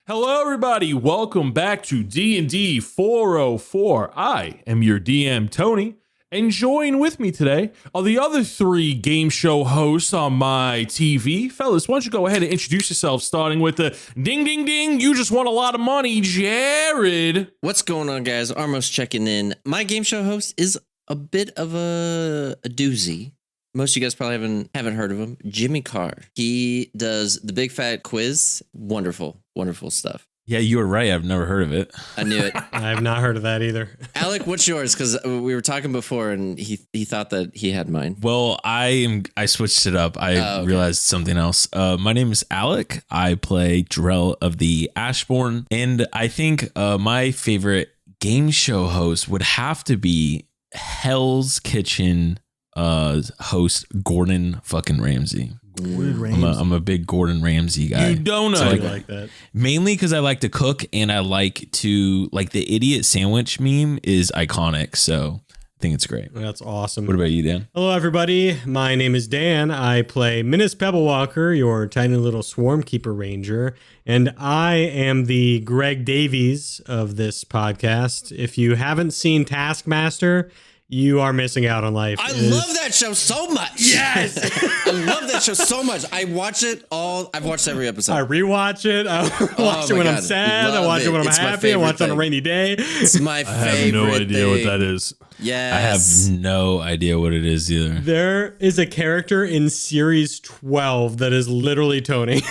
Hello, everybody. Welcome back to DND404. I am your DM, Tony, and join with me today are the other three game show hosts on my TV. Fellas, why don't you go ahead and introduce yourselves, starting with the ding, ding, ding. You just won a lot of money, Jared. What's going on, guys? Armos checking in. My game show host is a bit of a doozy. Most of you guys probably haven't heard of him. Jimmy Carr. He does the Big Fat Quiz. Wonderful, wonderful stuff. Yeah, you were right. I've never heard of it. I knew it. I have not heard of that either. Alec, what's yours? Because we were talking before, and he thought that he had mine. Well, I switched it up. I realized something else. My name is Alec. I play Drell of the Ashbourne, and I think my favorite game show host would have to be Hell's Kitchen host Gordon fucking Ramsay. Gordon Ramsay. I'm a big Gordon Ramsay guy. You don't know. I like that. Mainly because I like to cook and I like to the idiot sandwich meme is iconic. So I think it's great. That's awesome. What about you, Dan? Hello, everybody. My name is Dan. I play Minnis Pebblewalker, your tiny little swarm keeper ranger, and I am the Greg Davies of this podcast. If you haven't seen Taskmaster, you are missing out on life. I love that show so much. Yes. I love that show so much. I watch it all. I've watched every episode. I rewatch it. I watch it when I'm sad. I watch it when I'm happy. I watch it on a rainy day. It's my favorite. I have no idea what that is. Yes. I have no idea what it is either. There is a character in series 12 that is literally Tony.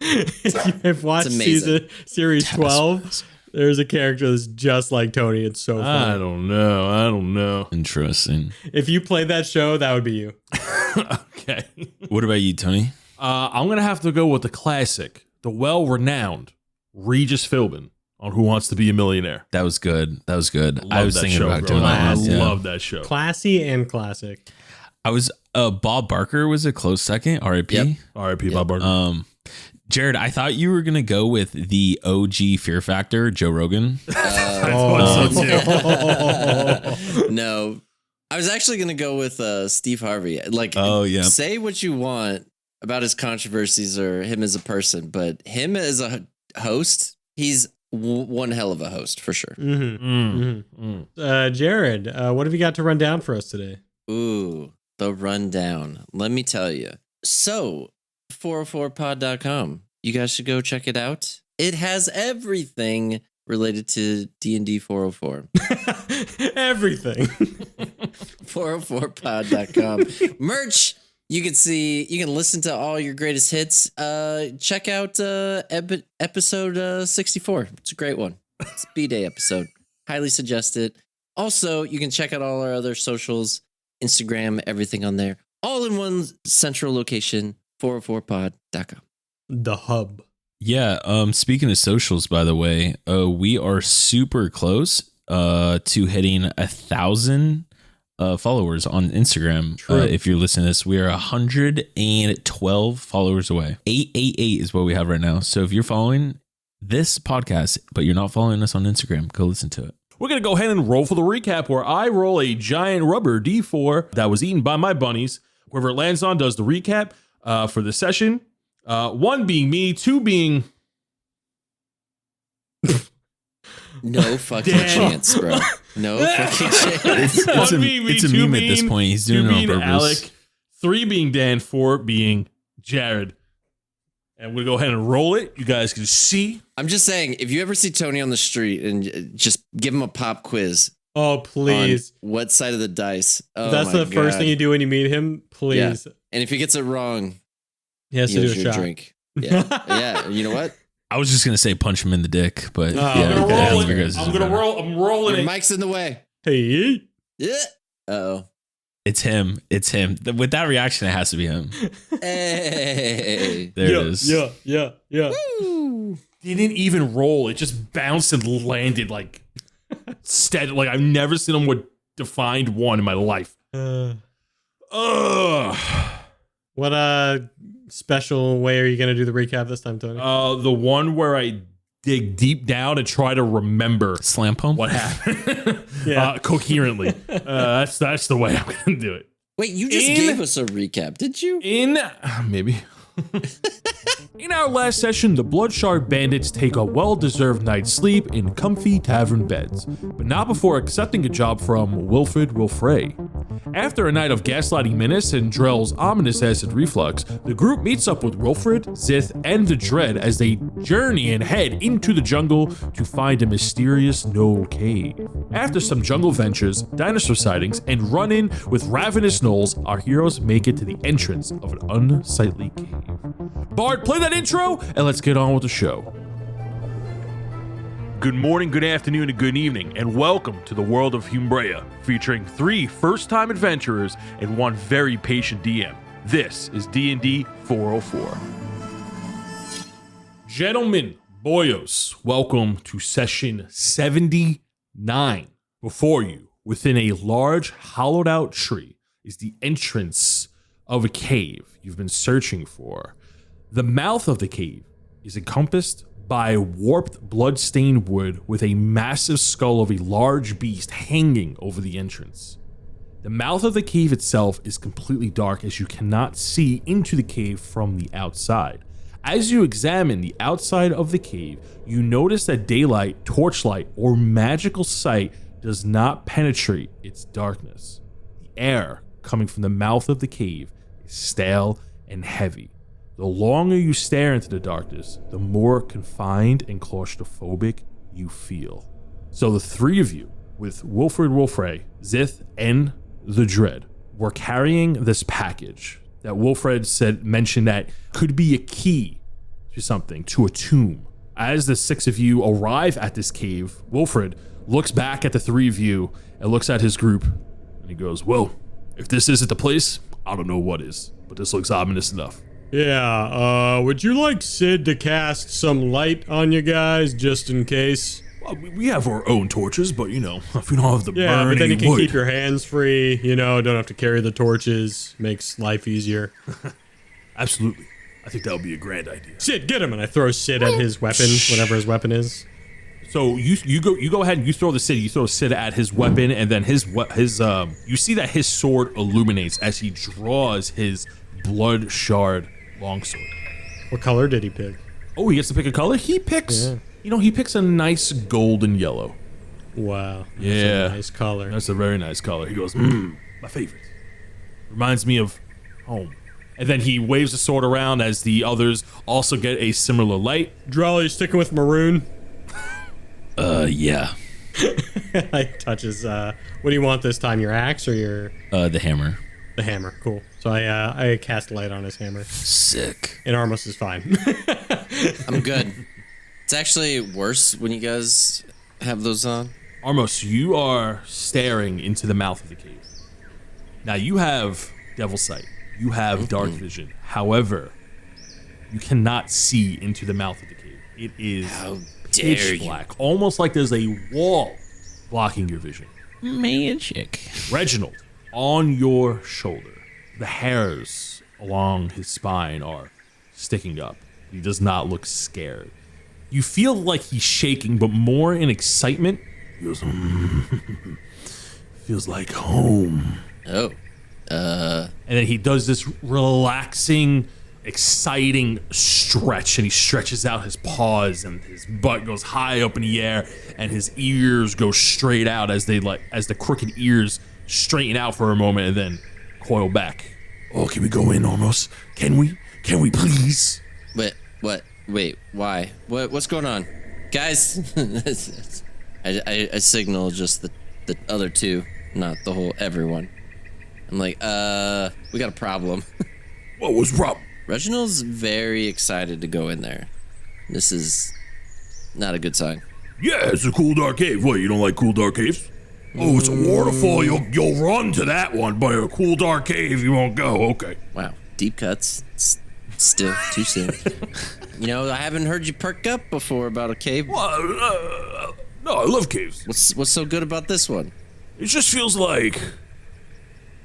If you have watched series 12, there's a character that's just like Tony. It's so funny. I don't know. Interesting. If you played that show, that would be you. Okay. What about you, Tony? I'm going to have to go with the classic, the well-renowned Regis Philbin on Who Wants to Be a Millionaire. That was good. I was thinking show, about bro. doing that. I Yeah. love that show. Classy and classic. I was Bob Barker was a close second. R.I.P. Yep. R.I.P. Bob Barker. Jared, I thought you were gonna go with the OG Fear Factor, Joe Rogan. No, I was actually going to go with Steve Harvey. Say what you want about his controversies or him as a person, but him as a host, he's one hell of a host for sure. Jared, what have you got to run down for us today? Ooh, the rundown. Let me tell you. So, 404pod.com. You guys should go check it out. It has everything related to D&D 404. Everything. 404pod.com. Merch. You can listen to all your greatest hits. Check out episode 64. It's a great one. It's a B-Day episode. Highly suggest it. Also, you can check out all our other socials, Instagram, everything on there. All in one central location, 404pod.com. The hub. Yeah. Speaking of socials, by the way, we are super close to hitting 1,000 followers on Instagram. If you're listening to this, we are 112 followers away. 888 is what we have right now. So if you're following this podcast, but you're not following us on Instagram, go listen to it. We're going to go ahead and roll for the recap, where I roll a giant rubber D4 that was eaten by my bunnies. Whoever it lands on does the recap for the session. 1 being me, 2 being... No fucking chance, bro. No fucking chance. It's a meme at this point. He's doing it on purpose. Alec, 3 being Dan, 4 being Jared. And we'll go ahead and roll it. You guys can see. I'm just saying, if you ever see Tony on the street and just give him a pop quiz. Oh, please. What side of the dice? Oh, that's the first thing you do when you meet him. Please. Yeah. And if he gets it wrong, he has to do a shot. Drink. Yeah. Yeah. You know what? I was just going to say punch him in the dick, but I'm rolling Your it. mic's in the way. Hey. Yeah. Uh-oh. It's him. With that reaction, it has to be him. Hey. There it is. Yeah. Woo. Didn't even roll. It just bounced and landed like steady. Like I've never seen him with defined 1 in my life. What special way are you going to do the recap this time, Tony? The one where I dig deep down and try to remember Slam pump? what happened coherently. That's the way I'm going to do it. Wait, you just gave us a recap, did you? Maybe. In our last session, the Bloodshard Bandits take a well-deserved night's sleep in comfy tavern beds, but not before accepting a job from Wilfred. After a night of gaslighting Minnis and Drell's ominous acid reflux, the group meets up with Wilfred, Zith, and the Dread as they journey and head into the jungle to find a mysterious no cave. After some jungle ventures, dinosaur sightings, and run-in with ravenous gnolls, our heroes make it to the entrance of an unsightly cave. Bard, play that intro, and let's get on with the show. Good morning, good afternoon, and good evening, and welcome to the world of Humbrea, featuring 3 first-time adventurers and 1 very patient DM. This is DND404. Gentlemen, boyos, welcome to session 79. Before you, within a large, hollowed-out tree, is the entrance of a cave you've been searching for. The mouth of the cave is encompassed by warped, blood-stained wood with a massive skull of a large beast hanging over the entrance. The mouth of the cave itself is completely dark as you cannot see into the cave from the outside. As you examine the outside of the cave, you notice that daylight, torchlight, or magical sight does not penetrate its darkness. The air coming from the mouth of the cave is stale and heavy. The longer you stare into the darkness, the more confined and claustrophobic you feel. So the 3 of you, with Wilfred, Zith, and the Dread, were carrying this package that Wilfred mentioned that could be a key to something, to a tomb. As the 6 of you arrive at this cave, Wilfred looks back at the 3 of you and looks at his group, and he goes, "Well, if this isn't the place, I don't know what is, but this looks ominous enough." Yeah, would you like Sid to cast some light on you guys, just in case? Well, we have our own torches, but you know, if we don't have the Yeah, but then you can wood. keep your hands free, you know, don't have to carry the torches, makes life easier. Absolutely. I think that would be a grand idea. Sid, get him! And I throw Sid at his weapon, whatever his weapon is. So you go ahead and you throw Sid at his weapon, and then you see that his sword illuminates as he draws his Bloodshard longsword. What color did he pick? Oh, he gets to pick a color? He picks a nice golden yellow. Wow. That's Yeah. a nice color. That's a very nice color. He goes, my favorite. Reminds me of home. And then he waves the sword around as the others also get a similar light. Drell, you sticking with maroon? Yeah. Like touches, what do you want this time, your axe or your... The hammer. The hammer, cool. So I cast light on his hammer. Sick. And Armos is fine. I'm good. It's actually worse when you guys have those on. Armos, you are staring into the mouth of the cave. Now you have devil sight. You have dark vision. However, you cannot see into the mouth of the cave. It is pitch black, almost like there's a wall blocking your vision. Magic. Reginald, on your shoulder, the hairs along his spine are sticking up. He does not look scared. You feel like he's shaking, but more in excitement. He goes, feels like home. Oh. And then he does this relaxing, exciting stretch, and he stretches out his paws, and his butt goes high up in the air, and his ears go straight out as the crooked ears straighten out for a moment and then coil back. Oh, can we go in almost? Can we please? Wait, why? What's going on? Guys, I signal just the other 2, not the whole everyone. I'm like, we got a problem. What was the problem? Reginald's very excited to go in there. This is not a good sign. Yeah, it's a cool dark cave. What, you don't like cool dark caves? Oh, it's a waterfall. You'll run to that one, but a cool dark cave you won't go. Okay. Wow, deep cuts. Still too soon. You know, I haven't heard you perk up before about a cave. Well, no, I love caves. What's so good about this one? It just feels like,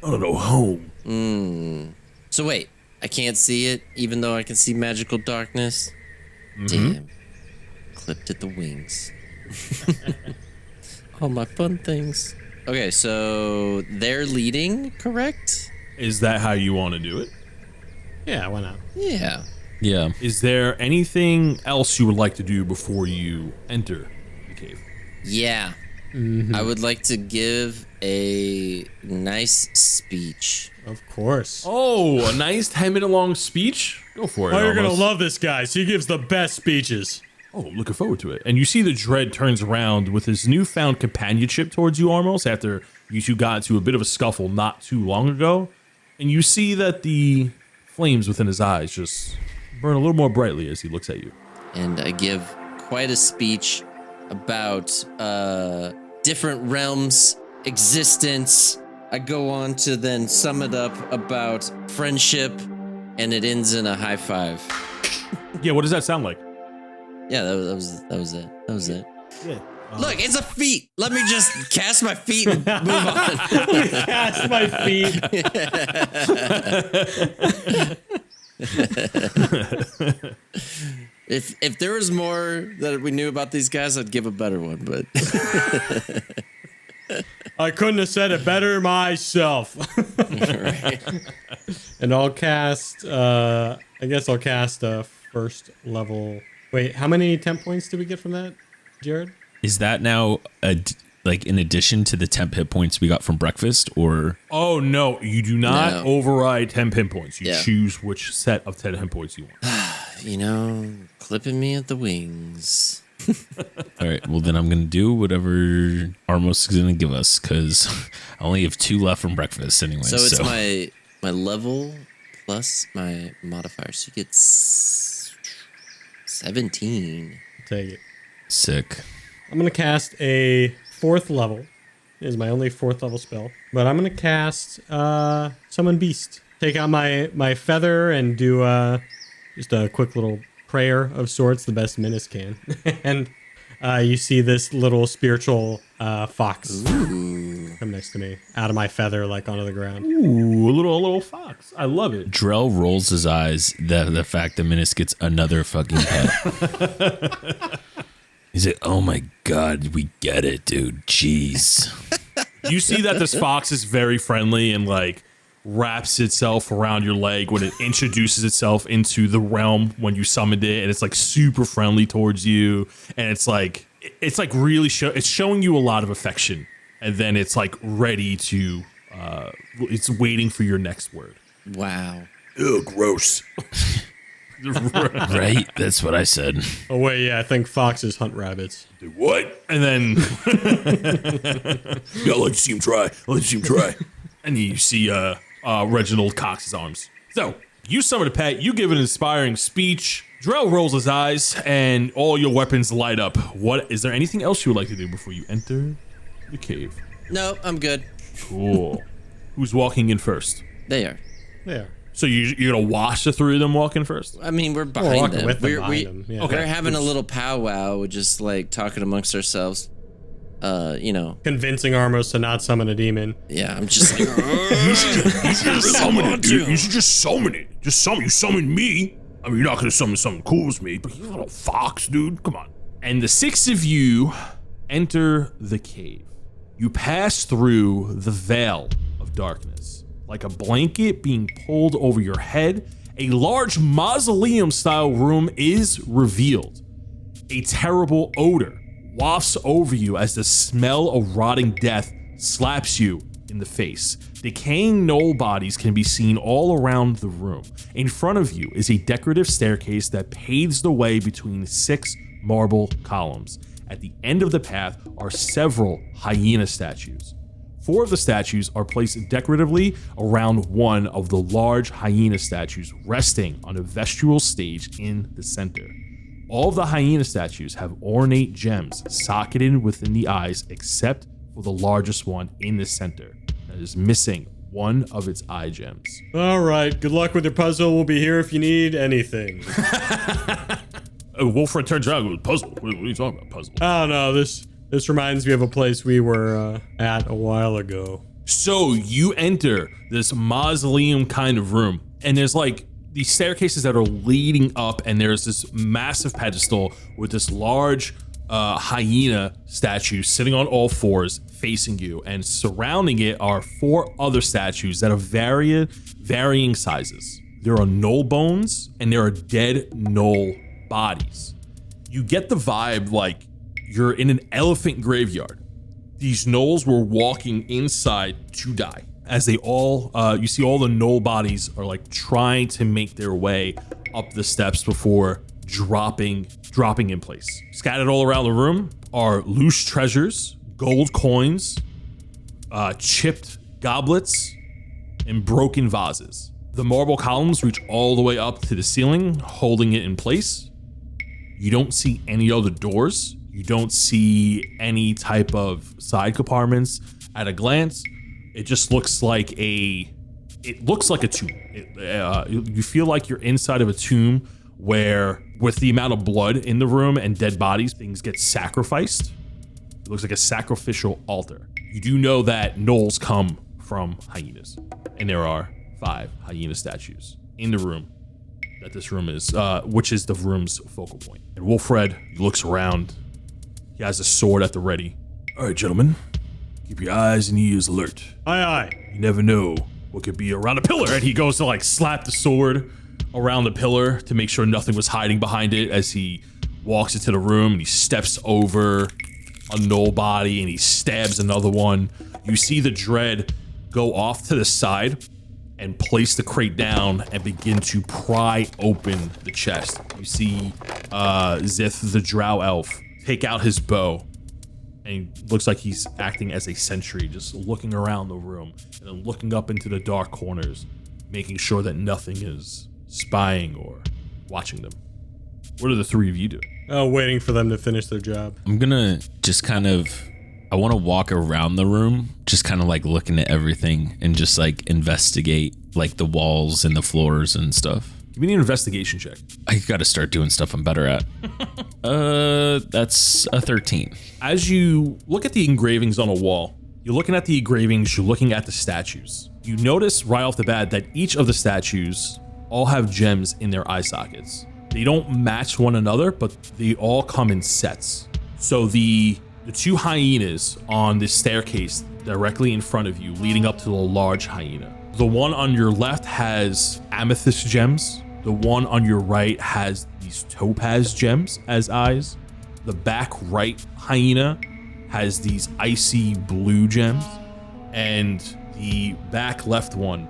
I don't know, home. So wait, I can't see it, even though I can see magical darkness? Damn. Clipped at the wings. All my fun things. Okay, so they're leading, correct? Is that how you want to do it? Yeah, why not? Yeah. Yeah. Is there anything else you would like to do before you enter the cave? Yeah. I would like to give a nice speech. Of course. Oh, a nice 10-minute long speech? Go for it. Oh, you're going to Almost. love this guy. He gives the best speeches. Oh, looking forward to it. And you see the Dread turns around with his newfound companionship towards you, Armos, after you two got into a bit of a scuffle not too long ago. And you see that the flames within his eyes just burn a little more brightly as he looks at you. And I give quite a speech about different realms, existence. I go on to then sum it up about friendship, and it ends in a high five. Yeah, what does that sound like? Yeah, that was it. That was it. Yeah. Look, it's a feat. Let me just cast my feet and move on. Cast my feet. If there was more that we knew about these guys, I'd give a better one, but I couldn't have said it better myself. right. And I'll cast, I guess I'll cast a first level. Wait, how many temp points did we get from that, Jared? Is that now like in addition to the temp hit points we got from breakfast, or? Oh, no, you do not No. override 10 pin points. You Yeah. choose which set of 10 hit points you want. You know, clipping me at the wings. All right, well then I'm gonna do whatever Armos is gonna give us because I only have 2 left from breakfast anyway. So it's my level plus my modifier. So you get 17. Take it. sick. I'm going to cast a 4th level. It is my only 4th level spell. But I'm going to cast Summon Beast. Take out my feather and do just a quick little prayer of sorts, the best Minnis can. And you see this little spiritual fox come next to me, out of my feather, like onto the ground. Ooh, a little fox. I love it. Drell rolls his eyes the fact that Minnis gets another fucking pet. He's like, oh my god, we get it, dude. Jeez. You see that this fox is very friendly and like wraps itself around your leg when it introduces itself into the realm when you summoned it, and it's like super friendly towards you, and it's like really it's showing you a lot of affection, and then it's like ready to it's waiting for your next word. Wow. Ew, gross. Right? That's what I said. Oh, wait, yeah, I think foxes hunt rabbits. What? And then yeah, I'd like to see him try. And you see Reginald cocks his arms. So you summon a pet, you give an inspiring speech. Drell rolls his eyes, and all your weapons light up. What is there anything else you would like to do before you enter the cave? No, I'm good. Cool. Who's walking in first? They are. There. So you're gonna watch the 3 of them walk in first? I mean, we're We're behind walking them. with them behind them. Yeah. Okay. We're having a little powwow, we're just like talking amongst ourselves. You know, Convincing Armos to not summon a demon. yeah, I'm just like, You should summon it, dude. You should just summon it. Just summon. You summon me. I mean, you're not gonna summon something cool as me, but you're a little fox, dude. Come on. And the 6 of you enter the cave. You pass through the veil of darkness, like a blanket being pulled over your head. A large mausoleum-style room is revealed. A terrible odor wafts over you as the smell of rotting death slaps you in the face. Decaying gnoll bodies can be seen all around the room. In front of you is a decorative staircase that paves the way between 6 marble columns. At the end of the path are several hyena statues. 4 of the statues are placed decoratively around one of the large hyena statues resting on a vestibule stage in the center. All of the hyena statues have ornate gems socketed within the eyes except for the largest one in the center that is missing one of its eye gems. All right, good luck with your puzzle. We'll be here if you need anything. Wilfred turns around and goes, puzzle? What are you talking about, puzzle? I don't know. This reminds me of a place we were at a while ago. So you enter this mausoleum kind of room, and there's like these staircases that are leading up, and there's this massive pedestal with this large hyena statue sitting on all 4s facing you, and surrounding it are 4 other statues that are varying sizes. there are gnoll bones and there are dead gnoll bodies. You get the vibe like you're in an elephant graveyard. These gnolls were walking inside to die. As they all, you see all the gnoll bodies are like trying to make their way up the steps before dropping in place. Scattered all around the room are loose treasures, gold coins, chipped goblets, and broken vases. The marble columns reach all the way up to the ceiling, holding it in place. You don't see any other doors. You don't see any type of side compartments. At a glance, it just looks like a tomb. You feel like you're inside of a tomb where, with the amount of blood in the room and dead bodies, things get sacrificed. It looks like a sacrificial altar. You do know that gnolls come from hyenas, and there are 5 hyena statues in the room that this room is, which is the room's focal point. And Wilfred looks around. He has a sword at the ready. All right, gentlemen, keep your eyes and ears alert. Aye, aye. You never know what could be around a pillar. And he goes to like slap the sword around the pillar to make sure nothing was hiding behind it as he walks into the room and he steps over a gnoll body and he stabs another one. You see the dread go off to the side and place the crate down and begin to pry open the chest. You see Zith, the drow elf, take out his bow, and he looks like he's acting as a sentry, just looking around the room and then looking up into the dark corners, making sure that nothing is spying or watching them. What are the 3 of you doing? Oh, waiting for them to finish their job. I'm gonna just I want to walk around the room, just kind of like looking at everything and just like investigate like the walls and the floors and stuff. Give me an investigation check. I got to start doing stuff I'm better at. That's a 13. As you look at the engravings on a wall, you're looking at the engravings, you're looking at the statues. You notice right off the bat that each of the statues all have gems in their eye sockets. They don't match one another, but they all come in sets. So the 2 hyenas on this staircase directly in front of you, leading up to the large hyena. The one on your left has amethyst gems. The one on your right has these topaz gems as eyes. The back right hyena has these icy blue gems. And the back left one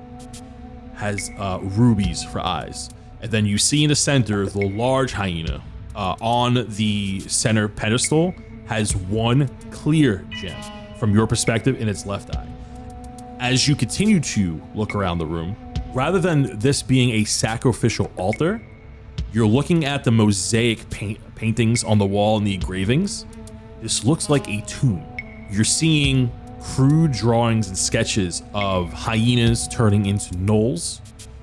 has rubies for eyes. And then you see in the center, the large hyena on the center pedestal has 1 clear gem from your perspective in its left eye. As you continue to look around the room, rather than this being a sacrificial altar, you're looking at the mosaic paintings on the wall and the engravings. This looks like a tomb. You're seeing crude drawings and sketches of hyenas turning into gnolls,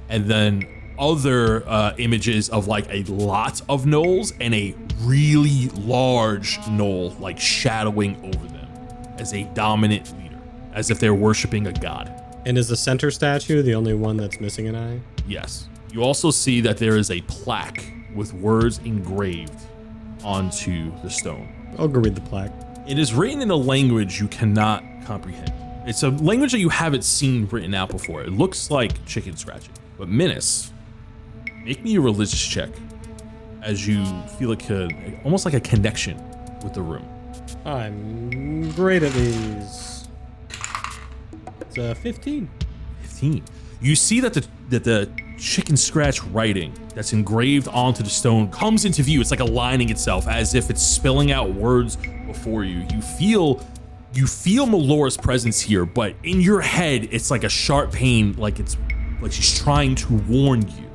and then other images of like a lot of gnolls and a really large gnoll like shadowing over them as a dominant leader, as if they're worshiping a god. And is the center statue the only one that's missing an eye? Yes. You also see that there is a plaque with words engraved onto the stone. I'll go read the plaque. It is written in a language you cannot comprehend. It's a language that you haven't seen written out before. It looks like chicken scratching. But Minnis, make me a religious check as you feel almost like a connection with the room. I'm great at these. It's 15. 15. You see that the chicken scratch writing that's engraved onto the stone comes into view. It's like aligning itself as if it's spilling out words before you. You feel Melora's presence here, but in your head, it's like a sharp pain, like she's trying to warn you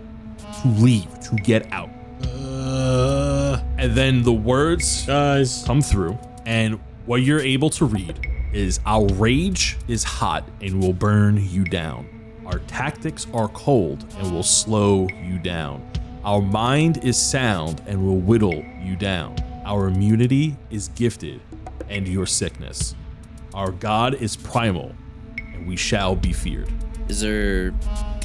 to leave, to get out. And then the words come through, and what you're able to read is, our rage is hot and will burn you down. Our tactics are cold and will slow you down. Our mind is sound and will whittle you down. Our immunity is gifted and your sickness. Our God is primal and we shall be feared. Can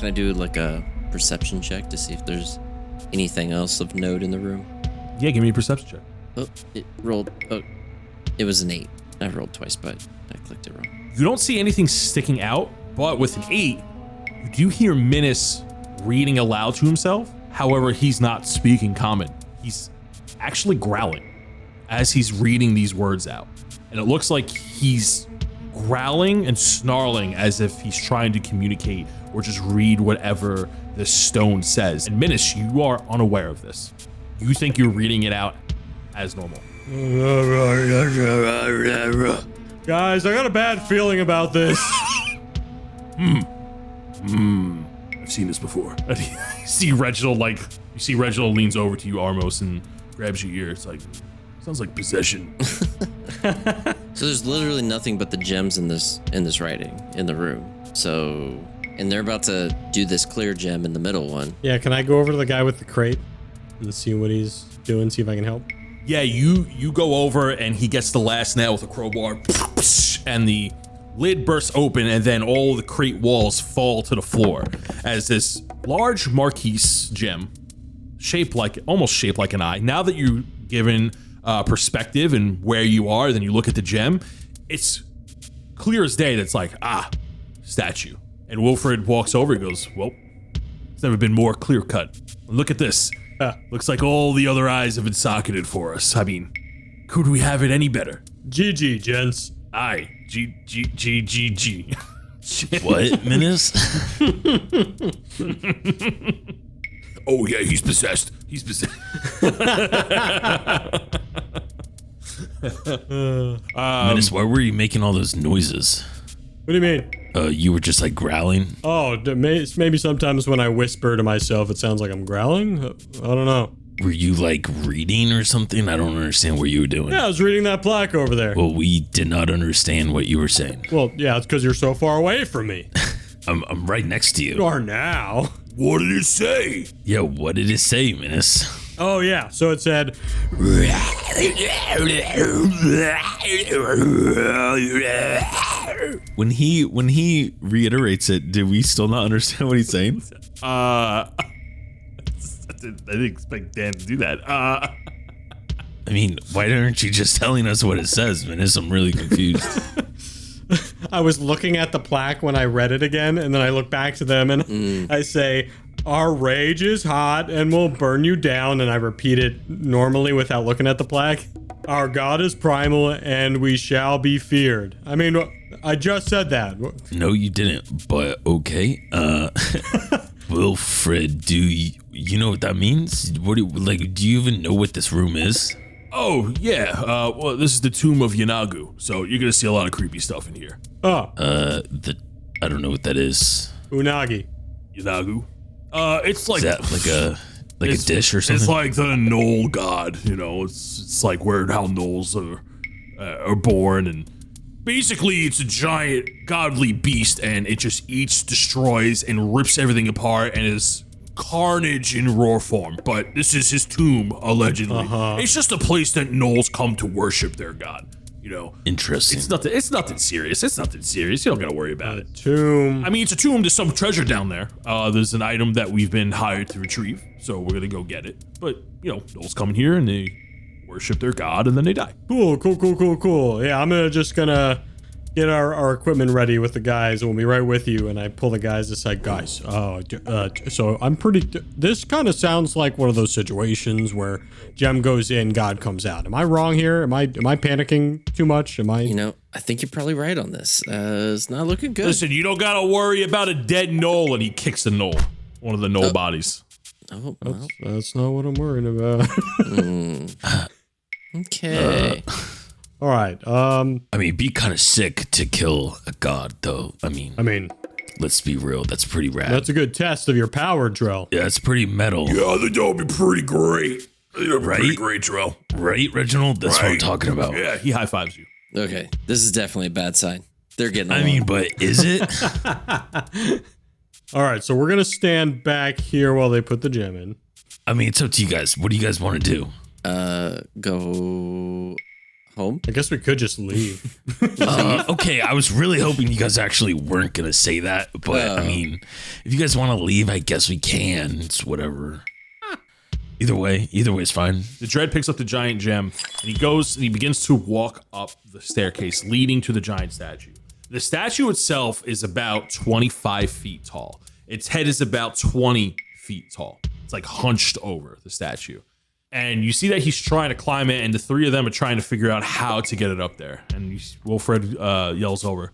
I do like a perception check to see if there's anything else of note in the room? Yeah, give me a perception check. Oh, it rolled. Oh, it was an 8. I rolled twice, but I clicked it wrong. You don't see anything sticking out, but with an 8, you do hear Minnis reading aloud to himself. However, he's not speaking common. He's actually growling as he's reading these words out. And it looks like he's growling and snarling as if he's trying to communicate or just read whatever the stone says. And Minnis, you are unaware of this. You think you're reading it out as normal. Guys, I got a bad feeling about this. I've seen this before. You see Reginald leans over to you, Armos, and grabs your ear. It's like, sounds like possession. So there's literally nothing but the gems in this writing in the room. So, and they're about to do this clear gem in the middle one. Yeah, can I go over to the guy with the crate and see what he's doing, see if I can help? Yeah, you go over and he gets the last nail with a crowbar, and the lid bursts open, and then all the crate walls fall to the floor as this large marquise gem, almost shaped like an eye. Now that you're given perspective and where you are, then you look at the gem, it's clear as day that's like, statue. And Wilfred walks over, he goes, well, it's never been more clear cut. Look at this. Looks like all the other eyes have been socketed for us. I mean, could we have it any better? GG, gents. Aye. G. What, Minnis? Oh yeah, he's possessed. Minnis, why were you making all those noises? What do you mean? You were just like growling. Oh, maybe sometimes when I whisper to myself, it sounds like I'm growling. I don't know. Were you like reading or something? I don't understand what you were doing. Yeah, I was reading that plaque over there. Well, we did not understand what you were saying. Well, yeah, it's because you're so far away from me. I'm right next to You you. are now. What did it say? Yeah, what did it say, Minnis? Oh, yeah. So it said, When he reiterates it, did we still not understand what he's saying? I didn't expect Dan to do that. I mean, why aren't you just telling us what it says, Minnis? I'm really confused. I was looking at the plaque when I read it again, and then I look back to them and I say, our rage is hot and will burn you down. And I repeat it normally without looking at the plaque. Our God is primal and we shall be feared. I mean, I just said that. No, you didn't, but okay. Wilfred, do you know what that means? What do you even know what this room is? Oh yeah. Well, this is the tomb of Yanagu, so you're gonna see a lot of creepy stuff in here. Oh. I don't know what that is. Unagi. Yanagu. It's like, Is that like a dish or something? It's like the Knoll god, you know. It's like how Knolls are born, and basically it's a giant godly beast, and it just eats, destroys, and rips everything apart, and is carnage in raw form. But this is his tomb, allegedly. It's just a place that Knolls come to worship their god. You know, Interesting. It's nothing serious. You don't gotta worry about it. Tomb. I mean, it's a tomb. There's some treasure down there. There's an item that we've been hired to retrieve, so we're gonna go get it. But you know, Knolls come in here and they worship their god, and then they die. Cool. Yeah, I'm gonna get our equipment ready with the guys, and we'll be right with you. And I pull the guys aside. Guys, so I'm this kind of sounds like one of those situations where gem goes in, God comes out. Am I wrong here? Am I panicking too much? You know, I think you're probably right on this. It's not looking good. Listen, you don't gotta worry about a dead Knoll, and he kicks a Knoll, one of the Knoll bodies. Oh, well. That's not what I'm worried about. Okay. All right. I mean, it'd be kind of sick to kill a god, though. I mean, let's be real. That's pretty rad. That's a good test of your power, Drell. Yeah, it's pretty metal. Yeah, I think that would be pretty great. Right? Pretty great, Drell. Right, Reginald? That's what I'm talking about. Yeah, he high fives you. Okay. This is definitely a bad sign. They're getting along. I mean, but is it? All right, so we're going to stand back here while they put the gem in. I mean, it's up to you guys. What do you guys want to do? Go home. I guess we could just leave. Okay, I was really hoping you guys actually weren't going to say that. But, I mean, if you guys want to leave, I guess we can. It's whatever. Either way is fine. The Dread picks up the giant gem, and he goes and he begins to walk up the staircase leading to the giant statue. The statue itself is about 25 feet tall. Its head is about 20 feet tall. It's like hunched over the statue. And you see that he's trying to climb it, and the three of them are trying to figure out how to get it up there. And Wilfred yells over,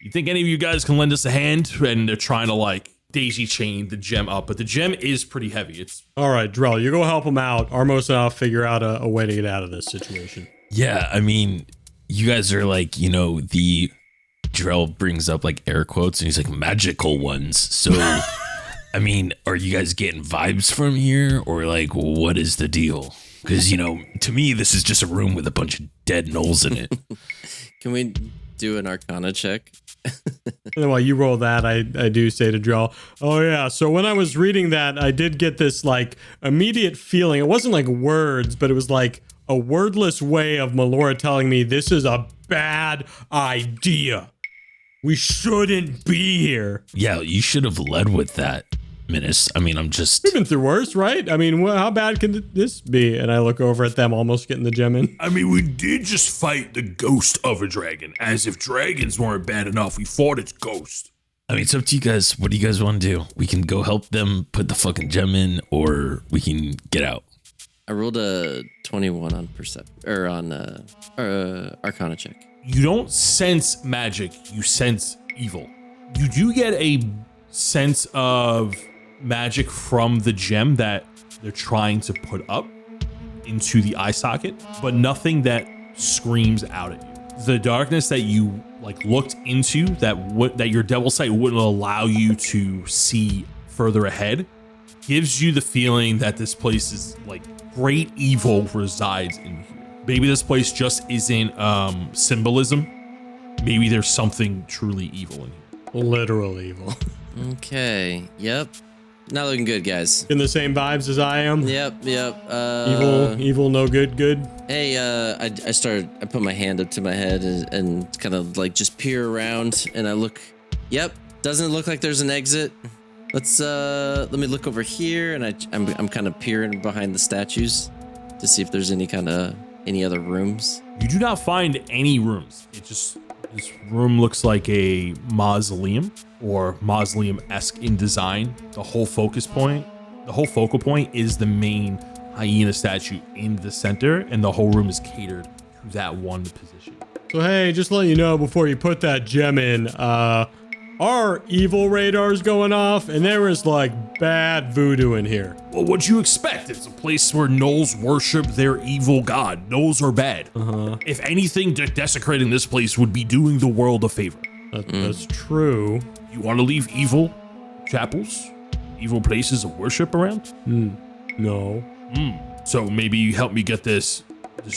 "You think any of you guys can lend us a hand?" And they're trying to like daisy chain the gem up, but the gem is pretty heavy. It's all right, Drell, you go help him out. Armos and I'll figure out a way to get out of this situation. Yeah, I mean, you guys are like, the Drell brings up like air quotes and he's like magical ones. So, I mean, are you guys getting vibes from here or like what is the deal? Because, to me, this is just a room with a bunch of dead gnolls in it. Can we do an Arcana check? And while you roll that, I do say to Drell, oh yeah, so when I was reading that, I did get this like immediate feeling. It wasn't like words, but it was like a wordless way of Melora telling me this is a bad idea. We shouldn't be here. Yeah, you should have led with that, Minnis. I mean, We've been through worse, right? I mean, how bad can this be? And I look over at them almost getting the gem in. I mean, we did just fight the ghost of a dragon. As if dragons weren't bad enough, we fought its ghost. I mean, it's up to you guys. What do you guys want to do? We can go help them put the fucking gem in, or we can get out. I rolled a 21 on Arcana check. You don't sense magic, you sense evil. You do get a sense of magic from the gem that they're trying to put up into the eye socket, but nothing that screams out at you. The darkness that you like looked into that your devil sight wouldn't allow you to see further ahead gives you the feeling that this place is like great evil resides in here. Maybe this place just isn't symbolism. Maybe there's something truly evil in here. Literal evil. Okay. Yep. Not looking good, guys. In the same vibes as I am. Yep. Evil, no good. Hey, I put my hand up to my head and kind of like just peer around, and I look. Yep. Doesn't look like there's an exit. Let me look over here, and I'm kind of peering behind the statues to see if there's any other rooms. You do not find any rooms. This room looks like a mausoleum or mausoleum-esque in design. The whole focal point is the main hyena statue in the center, and the whole room is catered to that one position. So hey, just letting you know before you put that gem in, our evil radar's going off, and there is like bad voodoo in here. Well, what'd you expect? It's a place where gnolls worship their evil god. Gnolls are bad. If anything, desecrating this place would be doing the world a favor. That's true. You want to leave evil chapels, evil places of worship around? No. So maybe you help me get this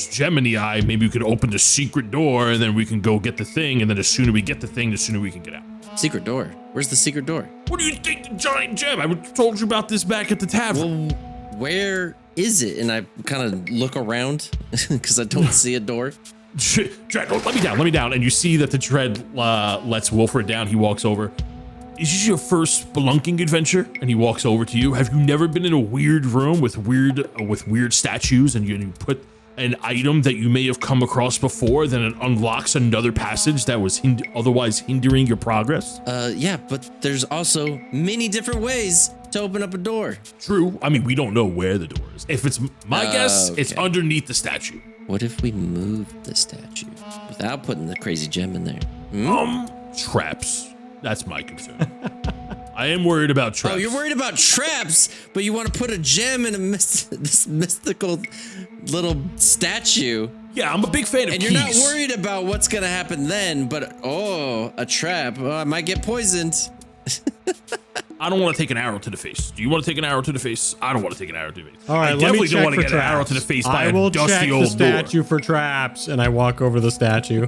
gem in the eye. Maybe we could open the secret door, and then we can go get the thing. And then the sooner we get the thing, the sooner we can get out. Secret door? Where's the secret door? What do you think, the giant gem? I told you about this back at the tavern. Well, where is it? And I kind of look around because I don't see a door. Dread, let me down. And you see that the Dread lets Wilfred down. He walks over. Is this your first spelunking adventure? And he walks over to you. Have you never been in a weird room with weird statues, and you put an item that you may have come across before, then it unlocks another passage that was otherwise hindering your progress? Yeah, but there's also many different ways to open up a door. True. I mean, we don't know where the door is. If it's my guess, okay. It's underneath the statue. What if we move the statue without putting the crazy gem in there? Traps. That's my concern. I am worried about traps. Oh, you're worried about traps, but you want to put a gem in this mystical little statue. Yeah, I'm a big fan of and peace. You're not worried about what's going to happen then, but a trap. I might get poisoned. I don't want to take an arrow to the face. Do you want to take an arrow to the face? I don't want to take an arrow to the face. All right, I definitely don't want to get an arrow to the face by a dusty old door. I will check the statue for traps, and I walk over the statue.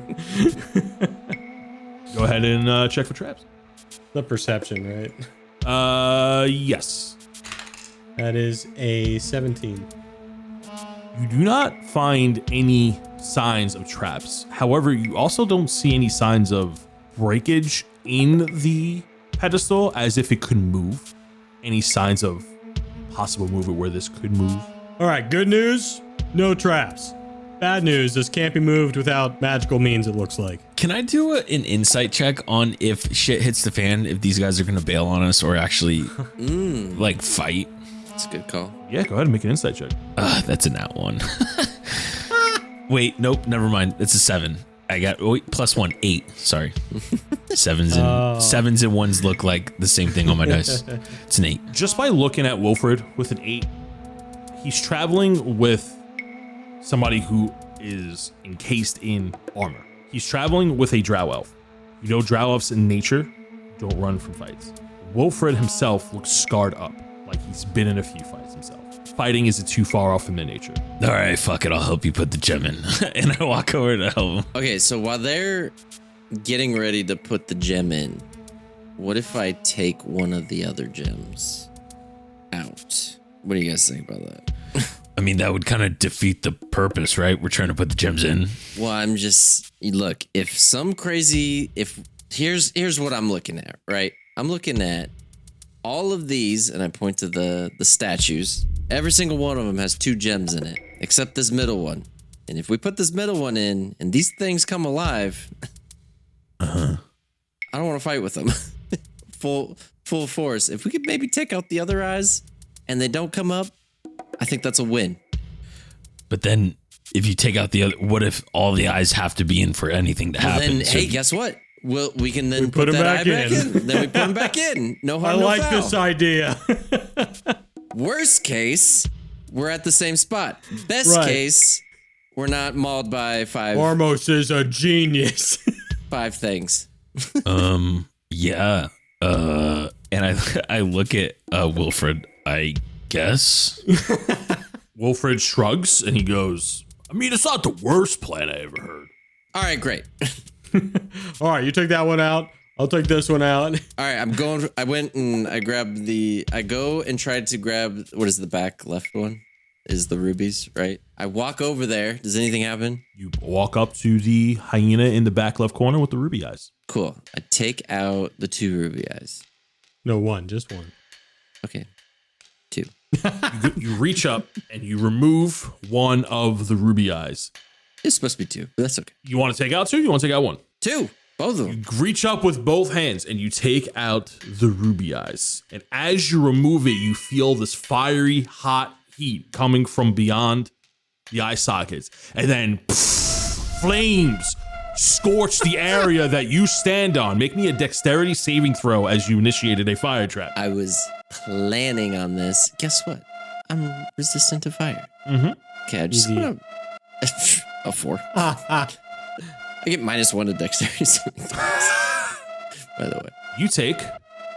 Go ahead and check for traps. The perception, right? Yes. That is a 17. You do not find any signs of traps. However, you also don't see any signs of breakage in the pedestal, as if it could move. Any signs of possible movement where this could move? All right, good news, no traps. Bad news, this can't be moved without magical means, it looks like. Can I do an insight check on if shit hits the fan, if these guys are going to bail on us or actually like fight? That's a good call. Yeah, go ahead and make an insight check. That's a nat one. Wait, nope, never mind. It's a 7. I got +1, 8. Sorry. Sevens and ones look like the same thing on my dice. It's an 8. Just by looking at Wilfred with an 8, he's traveling with somebody who is encased in armor. He's traveling with a drow elf. You know, drow elves in nature don't run from fights. Wilfred himself looks scarred up, like he's been in a few fights himself. Fighting isn't too far off from their nature. All right, fuck it. I'll help you put the gem in. And I walk over to help him. Okay, so while they're getting ready to put the gem in, what if I take one of the other gems out? What do you guys think about that? I mean, that would kind of defeat the purpose, right? We're trying to put the gems in. Well, I'm just, look, if here's what I'm looking at, right? I'm looking at all of these, and I point to the statues. Every single one of them has 2 gems in it, except this middle one. And if we put this middle one in, and these things come alive, I don't want to fight with them. full force. If we could maybe take out the other eyes, and they don't come up, I think that's a win. But then, if you take out the other, what if all the eyes have to be in for anything to happen? Then, hey, guess what? We can then put that him eye back back in. in. Then we put him back in. No I harm, no like foul. this idea. Worst case, we're at the same spot. Best Right. case, we're not mauled by five Ormos is a genius. things. Yeah. And I look at Wilfred, I guess. Wilfred shrugs and he goes, I mean, it's not the worst plan I ever heard. All right, great. All right, you take that one out. I'll take this one out. All right, I went and I grabbed I go and tried to grab, what is the back left one? Is the rubies, right? I walk over there. Does anything happen? You walk up to the hyena in the back left corner with the ruby eyes. Cool. I take out the 2 ruby eyes. No, one, just one. Okay. 2. You reach up and you remove one of the ruby eyes. It's supposed to be 2, but that's okay. You want to take out 2? You want to take out 1? 2. Both of them. You reach up with both hands and you take out the ruby eyes. And as you remove it, you feel this fiery, hot heat coming from beyond the eye sockets. And then flames scorch the area that you stand on. Make me a dexterity saving throw as you initiated a fire trap. I was planning on this. Guess what? I'm resistant to fire. Mm-hmm. Okay, I just Easy. want to... a 4. I get -1 to dexterity saving throws. By the way, You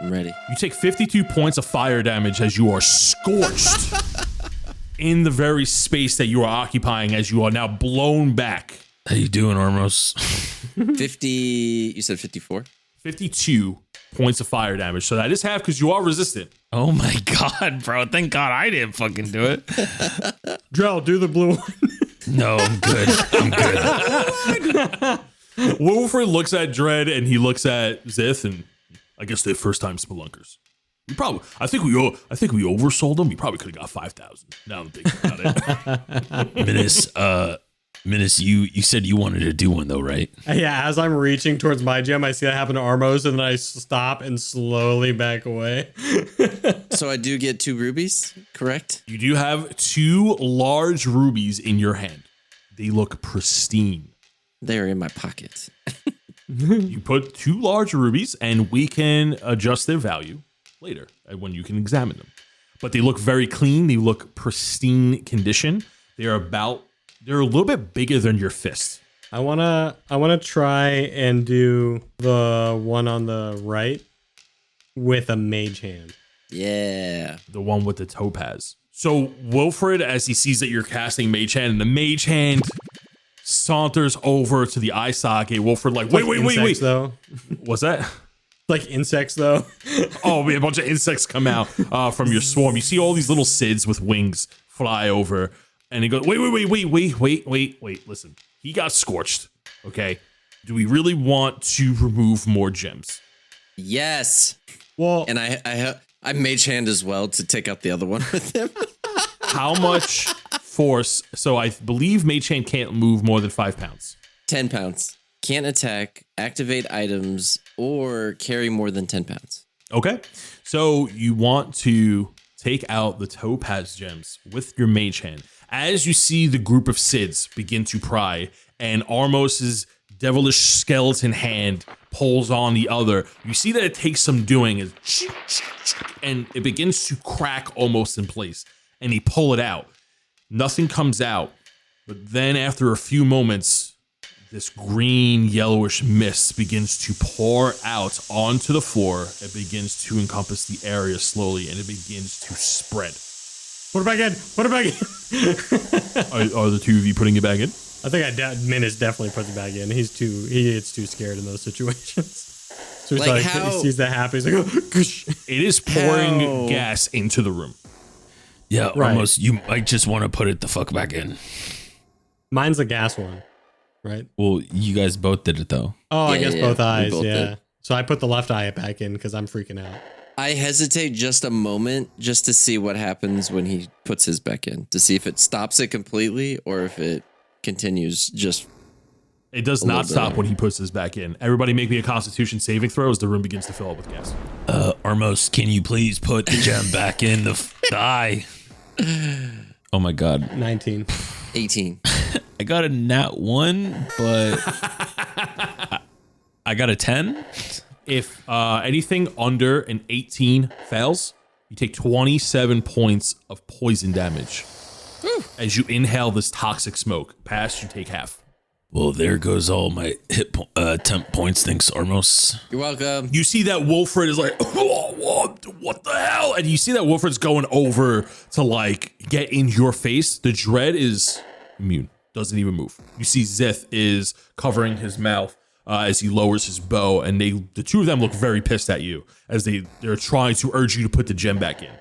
I'm ready. take 52 points of fire damage as you are scorched in the very space that you are occupying as you are now blown back. How you doing, Ormos? 50... You said 54? 52 points of fire damage. So that is half because you are resistant. Oh my god, bro. Thank God I didn't fucking do it. Drell, do the blue one. No, I'm good. I'm good. Wilfred looks at Dread and he looks at Zith, and I guess they're first time spelunkers. I think we oversold them. We probably could have got 5,000. Now I'm thinking about it. Minnis, you said you wanted to do one though, right? Yeah, as I'm reaching towards my gem, I see that happen to Armos, and then I stop and slowly back away. So I do get 2 rubies, correct? You do have 2 large rubies in your hand. They look pristine. They're in my pocket. You put 2 large rubies, and we can adjust their value later when you can examine them. But they look very clean. They look pristine condition. They're a little bit bigger than your fist. I wanna try and do the one on the right with a mage hand. Yeah. The one with the topaz. So Wilfred, as he sees that you're casting mage hand, and the mage hand saunters over to the eye socket. Wilfred wait. Though. What's that? Like insects though. Oh, man, a bunch of insects come out from your swarm. You see all these little Sids with wings fly over, and he goes, wait. Listen, he got scorched. Okay. Do we really want to remove more gems? Yes. Well, And I mage hand as well to take out the other one with him. How much force. So I believe Mage Hand can't move more than 5 pounds. 10 pounds. Can't attack, activate items, or carry more than 10 pounds. Okay. So you want to take out the topaz gems with your Mage Hand. As you see the group of Sids begin to pry, and Armos's devilish skeleton hand pulls on the other, you see that it takes some doing, and it begins to crack almost in place. And you pull it out. Nothing comes out. But then after a few moments, this green yellowish mist begins to pour out onto the floor. It begins to encompass the area slowly, and it begins to spread. Put it back in. Put it back in. Are the two of you putting it back in? I think Minnis definitely puts it back in. He gets too scared in those situations. So he's like he sees that happen. He's like, oh, gosh. It is pouring gas into the room. Yeah, right. Almost. You might just want to put it the fuck back in. Mine's the gas one, right? Well, you guys both did it though. Oh, I guess both eyes. Both yeah. did. So I put the left eye back in because I'm freaking out. I hesitate just a moment just to see what happens when he puts his back in, to see if it stops it completely or if it continues just. It does not stop when he puts his back in. Everybody make me a Constitution saving throw as the room begins to fill up with gas. Armos, can you please put the gem back in the eye? Oh my God. 19. 18. I got a nat 1, but I got a 10. If anything under an 18 fails, you take 27 points of poison damage. As you inhale this toxic smoke. Pass, you take half. Well, there goes all my temp points. Thanks, Armos. You're welcome. You see that Wilfred is like, oh, what the hell? And you see that Wilfred's going over to like get in your face. The dread is immune. Doesn't even move. You see Zith is covering his mouth as he lowers his bow, and the two of them look very pissed at you as they're trying to urge you to put the gem back in.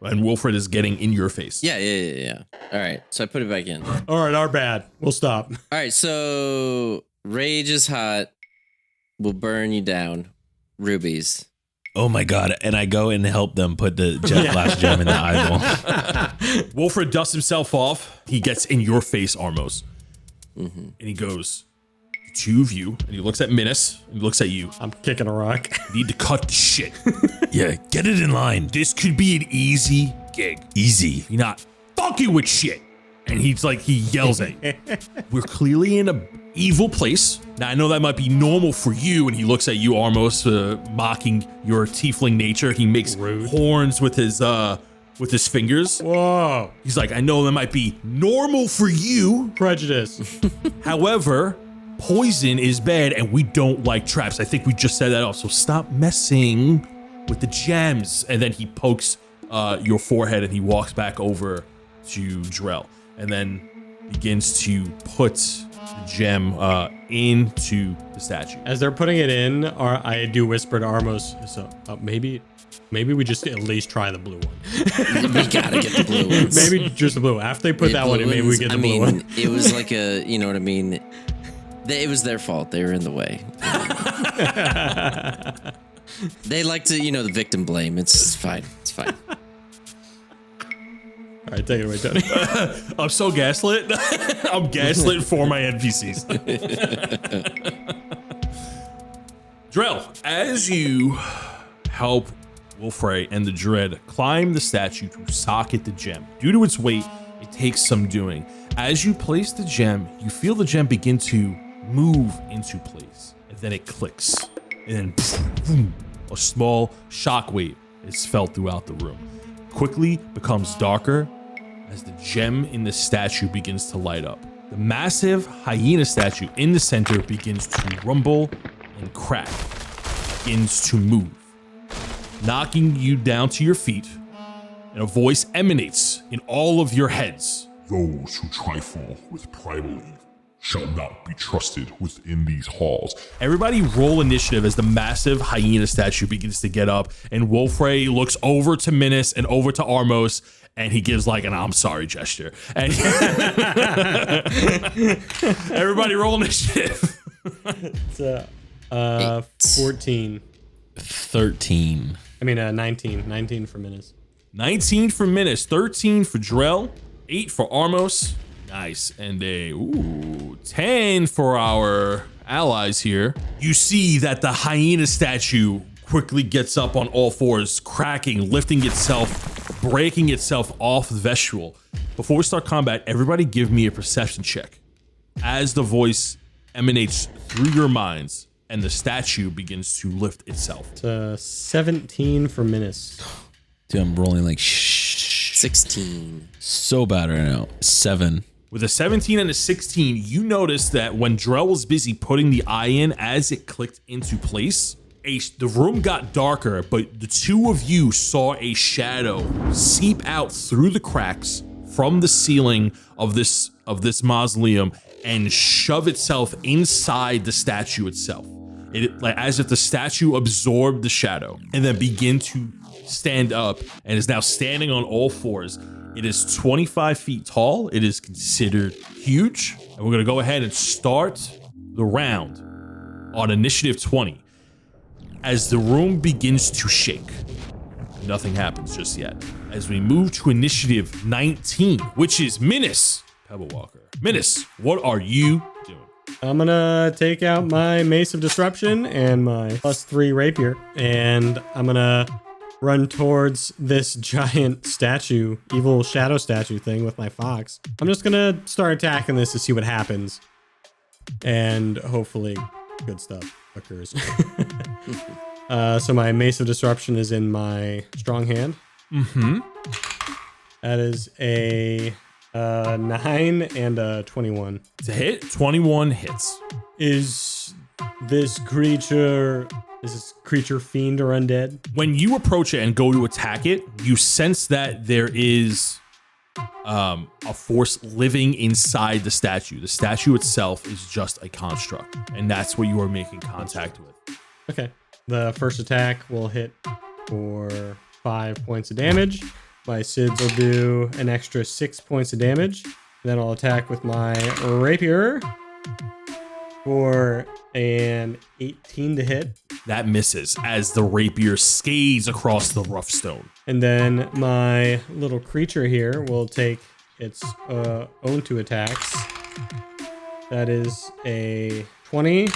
And Wilfred is getting in your face. Yeah. All right, so I put it back in. All right, our bad. We'll stop. All right, so rage is hot. Will burn you down. Rubies. Oh my God. And I go and help them put the last gem in the eyeball. Wilfred dusts himself off. He gets in your face, Armos. And he goes, the two of you, and he looks at Minnis, and he looks at you. I'm kicking a rock. Need to cut the shit. Yeah, get it in line. This could be an easy gig. Easy. You're not fucking with shit. And he yells at you. We're clearly in an evil place. Now, I know that might be normal for you. And he looks at you, Armos, mocking your tiefling nature. He makes horns with his fingers. Whoa. He's like, I know that might be normal for you. Prejudice. However, poison is bad and we don't like traps. I think we just said that off. So stop messing with the gems. And then he pokes your forehead and he walks back over to Drell and then begins to put the gem into the statue. As they're putting it in, I do whisper to Armos, so maybe we just at least try the blue one. We gotta get the blue ones. Maybe just the blue. After they put that one in, maybe we get the blue one. It was like you know what I mean? It was their fault. They were in the way. They like to, the victim blame. It's fine. It's fine. All right, take it away, Tony. I'm so gaslit. I'm gaslit for my NPCs. Drell, as you help Wilfred and the Dread climb the statue to socket the gem, due to its weight, it takes some doing. As you place the gem, you feel the gem begin to move into place, and then it clicks, and then boom, a small shockwave is felt throughout the room. Quickly becomes darker as the gem in the statue begins to light up. The massive hyena statue in the center begins to rumble and crack, begins to move, knocking you down to your feet, and a voice emanates in all of your heads. Those who trifle with primal evil shall not be trusted within these halls. Everybody roll initiative as the massive hyena statue begins to get up, and Wilfred looks over to Minnis and over to Armos, and he gives like an I'm sorry gesture. And everybody roll initiative. It's 14. 13. I mean, 19. 19 for Minnis. 19 for Minnis, 13 for Drell. 8 for Armos. Nice. And a 10 for our allies here. You see that the hyena statue quickly gets up on all fours, cracking, lifting itself, breaking itself off the vestibule. Before we start combat, everybody give me a perception check as the voice emanates through your minds and the statue begins to lift itself. It's 17 for Minnis. Dude, I'm rolling like 16. so bad right now. 7. With a 17 and a 16, you notice that when Drell was busy putting the eye in, as it clicked into place, the room got darker, but the two of you saw a shadow seep out through the cracks from the ceiling of this mausoleum and shove itself inside the statue itself. It, like, as if the statue absorbed the shadow and then begin to stand up and is now standing on all fours. It is 25 feet tall. It is considered huge. And we're gonna go ahead and start the round on initiative 20. As the room begins to shake, nothing happens just yet. As we move to initiative 19, which is Minnis Pebblewalker. Minnis, what are you doing? I'm gonna take out my Mace of Disruption and my +3 rapier, and I'm gonna run towards this giant statue, evil shadow statue thing with my fox. I'm just gonna start attacking this to see what happens, and hopefully good stuff occurs. So my Mace of Disruption is in my strong hand. Mm-hmm. That is a 9 and a 21. It's a hit. 21 hits. Is this creature fiend or undead? When you approach it and go to attack it, you sense that there is a force living inside the statue. The statue itself is just a construct, and that's what you are making contact with. Okay. The first attack will hit for 5 points of damage. My SIDS will do an extra 6 points of damage. Then I'll attack with my rapier for an 18 to hit. That misses as the rapier scathes across the rough stone. And then my little creature here will take its own 2 attacks. That is a 20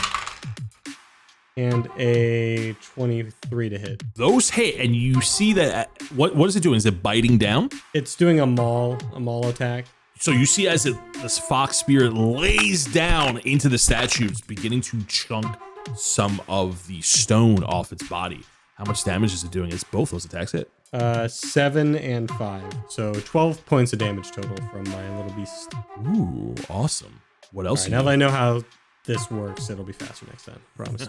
and a 23 to hit. Those hit, and you see that what is it doing? Is it biting down? It's doing a maul attack. So you see as this fox spirit lays down into the statue, it's beginning to chunk some of the stone off its body. How much damage is it doing as both those attacks hit? 7 and 5. So 12 points of damage total from my little beast. Ooh, awesome. What else? All right, now that I know how this works, it'll be faster next time. Promise.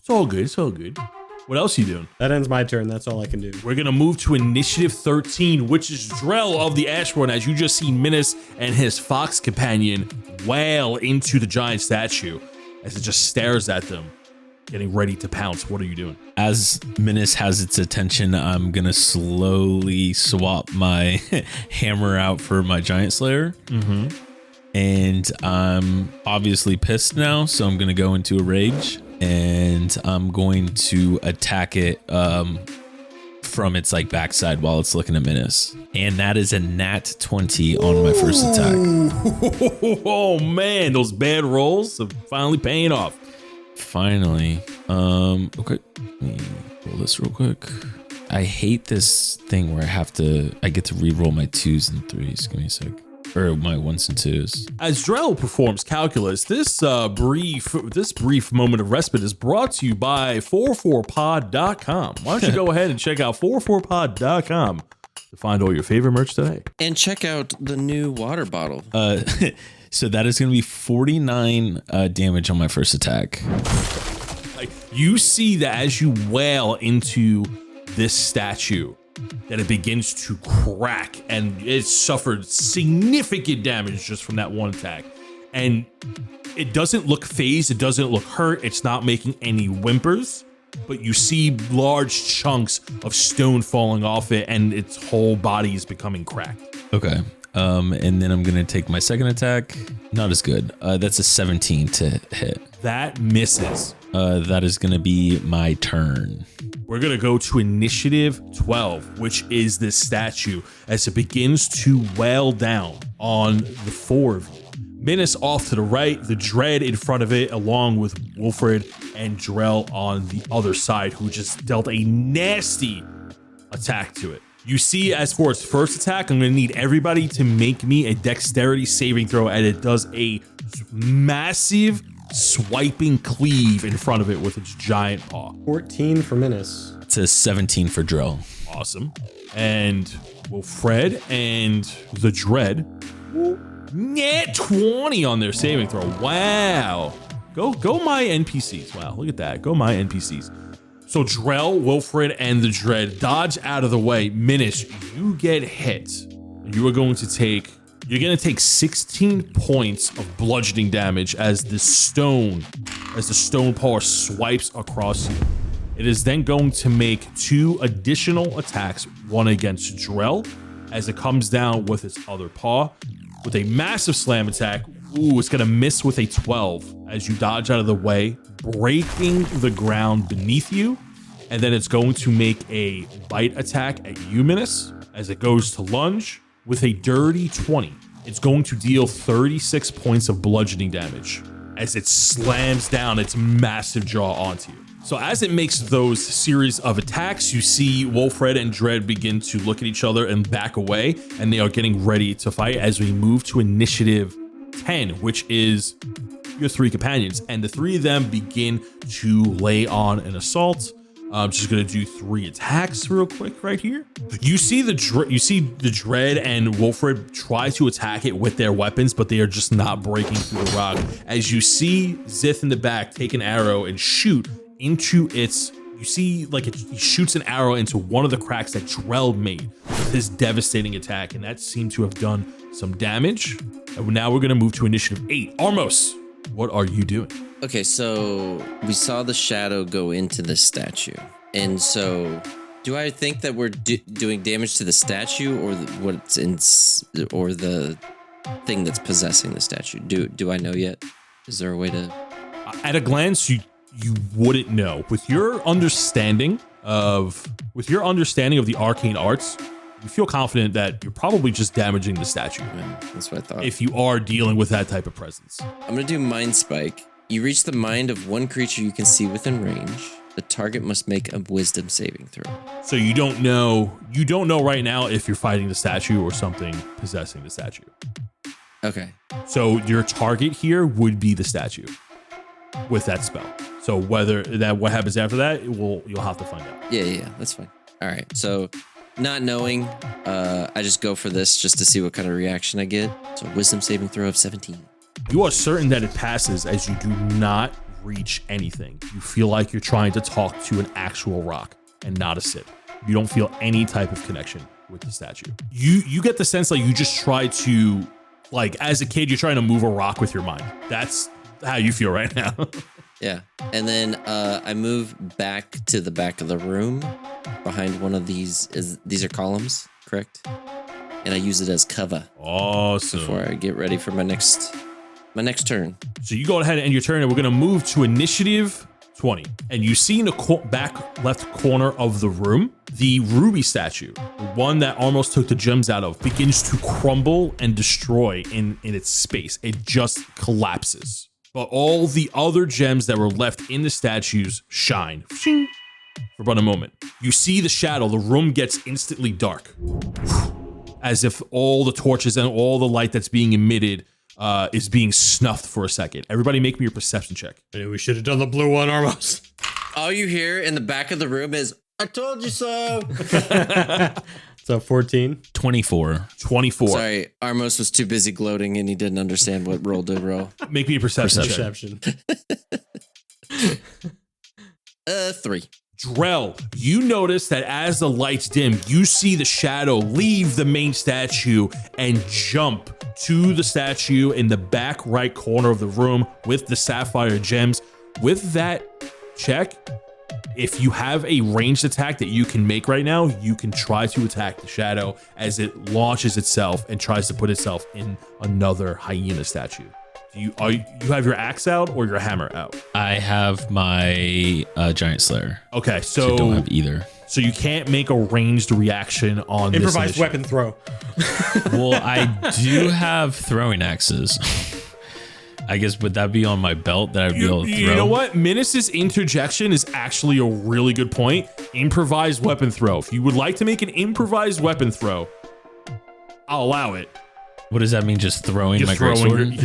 It's all good. It's all good. What else are you doing? That ends my turn. That's all I can do. We're going to move to initiative 13, which is Drell of the Ashbourne, as you just see Minnis and his fox companion wail into the giant statue as it just stares at them, getting ready to pounce. What are you doing? As Minnis has its attention, I'm gonna slowly swap my hammer out for my giant slayer. Mm-hmm. And I'm obviously pissed now, so I'm gonna go into a rage and I'm going to attack it from its like backside while it's looking at Minnis. And that is a nat 20 on my first attack. Oh man, those bad rolls are finally paying off. Finally. Okay. Let me roll this real quick. I hate this thing where I get to re-roll my 2s and 3s. Give me a sec. Or my 1s and 2s. As Drell performs calculus, this brief moment of respite is brought to you by 404pod.com. Why don't you go ahead and check out 404pod.com to find all your favorite merch today. And check out the new water bottle. So that is going to be 49 damage on my first attack. Like, you see that as you wail into this statue, that it begins to crack, and it suffered significant damage just from that one attack. And it doesn't look phased, it doesn't look hurt, it's not making any whimpers, but you see large chunks of stone falling off it, and its whole body is becoming cracked. Okay. And then I'm going to take my second attack. Not as good. That's a 17 to hit. That misses. That is going to be my turn. we're going to go to initiative 12, which is this statue as it begins to wail down on the four of you. Minnis off to the right, the Dread in front of it, along with Wilfred and Drell on the other side, who just dealt a nasty attack to it. You see, as for its first attack, I'm going to need everybody to make me a dexterity saving throw, and it does a massive swiping cleave in front of it with its giant paw. 14 for Minnis. It's a 17 for Drill. Awesome. And Wilfred and the Dread, net 20 on their saving throw. Wow. Go my NPCs. Wow, look at that. Go my NPCs. So Drell, Wilfred, and the Dread dodge out of the way. Minnis, you get hit. You are going to take 16 points of bludgeoning damage as the stone paw swipes across you. It is then going to make 2 additional attacks, one against Drell as it comes down with its other paw with a massive slam attack. Ooh, it's going to miss with a 12 as you dodge out of the way, breaking the ground beneath you. And then it's going to make a bite attack at you, Minnis, as it goes to lunge with a dirty 20. It's going to deal 36 points of bludgeoning damage as it slams down its massive jaw onto you. So as it makes those series of attacks, you see Wilfred and Dread begin to look at each other and back away, and they are getting ready to fight as we move to initiative 10, which is your 3 companions. And the 3 of them begin to lay on an assault. I'm just gonna do 3 attacks real quick right here. You see the Dread and Wilfred try to attack it with their weapons, but they are just not breaking through the rock. As you see Zith in the back take an arrow and shoot into its, you see like he shoots an arrow into one of the cracks that Drell made with his devastating attack, and that seemed to have done some damage. And now we're gonna move to initiative 8. Armos, what are you doing? Okay, so we saw the shadow go into the statue. And so do I think that we're doing damage to the statue or the thing that's possessing the statue? Do I know yet? Is there a way to... At a glance, you wouldn't know. With your understanding of the arcane arts, you feel confident that you're probably just damaging the statue. Yeah, that's what I thought. If you are dealing with that type of presence. I'm going to do Mind Spike. You reach the mind of one creature you can see within range. The target must make a wisdom saving throw. So you don't know right now if you're fighting the statue or something possessing the statue. Okay. So your target here would be the statue with that spell. So what happens after that, you'll have to find out. Yeah, that's fine. All right. So not knowing, I just go for this just to see what kind of reaction I get. So wisdom saving throw of 17. You are certain that it passes as you do not reach anything. You feel like you're trying to talk to an actual rock and not a sit. You don't feel any type of connection with the statue. You get the sense like you just try to, like as a kid, you're trying to move a rock with your mind. That's how you feel right now. Yeah. And then I move back to the back of the room behind one of these. These are columns, correct? And I use it as cover. Awesome. Before I get ready for my next turn. So you go ahead and end your turn, and we're going to move to initiative 20. And you see in the back left corner of the room, the ruby statue, the one that almost took the gems out of, begins to crumble and destroy in its space. It just collapses. But all the other gems that were left in the statues shine for about a moment. You see the shadow. The room gets instantly dark, as if all the torches and all the light that's being emitted is being snuffed for a second. Everybody make me your perception check. Maybe we should have done the blue one, Armos. All you hear in the back of the room is, I told you so. So 14. 24. 24. Sorry, Armos was too busy gloating and he didn't understand what roll to roll. Make me a perception check. Perception. 3. Drell, you notice that as the lights dim, you see the shadow leave the main statue and jump to the statue in the back right corner of the room with the sapphire gems. With that check, if you have a ranged attack that you can make right now, you can try to attack the shadow as it launches itself and tries to put itself in another hyena statue. you have your axe out or your hammer out? I have my Giant Slayer. Okay, So I don't have either. So you can't make a ranged reaction on Improvised this weapon throw. Well, I do have throwing axes. I guess would that be on my belt that I'd be able to throw? You know what? Minnis' interjection is actually a really good point. Improvised weapon throw. If you would like to make an improvised weapon throw, I'll allow it. What does that mean? Just throwing my greatsword?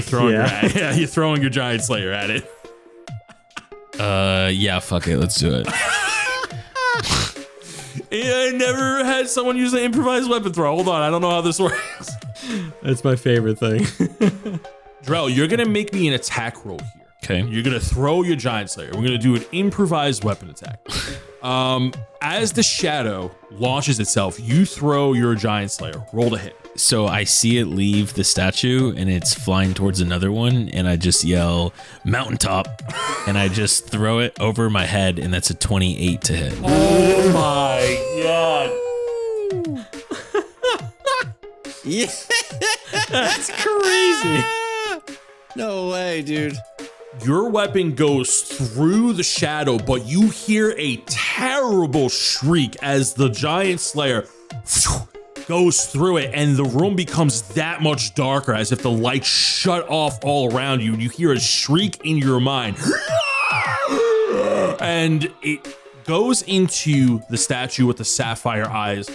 You're throwing your Giant Slayer at it. Yeah, fuck it. Let's do it. I never had someone use an improvised weapon throw. Hold on, I don't know how this works. That's my favorite thing. Drell, you're gonna make me an attack roll here. Okay. You're gonna throw your Giant Slayer. We're gonna do an improvised weapon attack. As the shadow launches itself, you throw your Giant Slayer. Roll to hit. So I see it leave the statue and it's flying towards another one, and I just yell mountaintop, and I just throw it over my head, and that's a 28 to hit. Oh my god. Yeah. That's crazy. No way, dude. Your weapon goes through the shadow, but you hear a terrible shriek as the Giant Slayer goes through it, and the room becomes that much darker, as if the lights shut off all around you. You hear a shriek in your mind, and it goes into the statue with the sapphire eyes.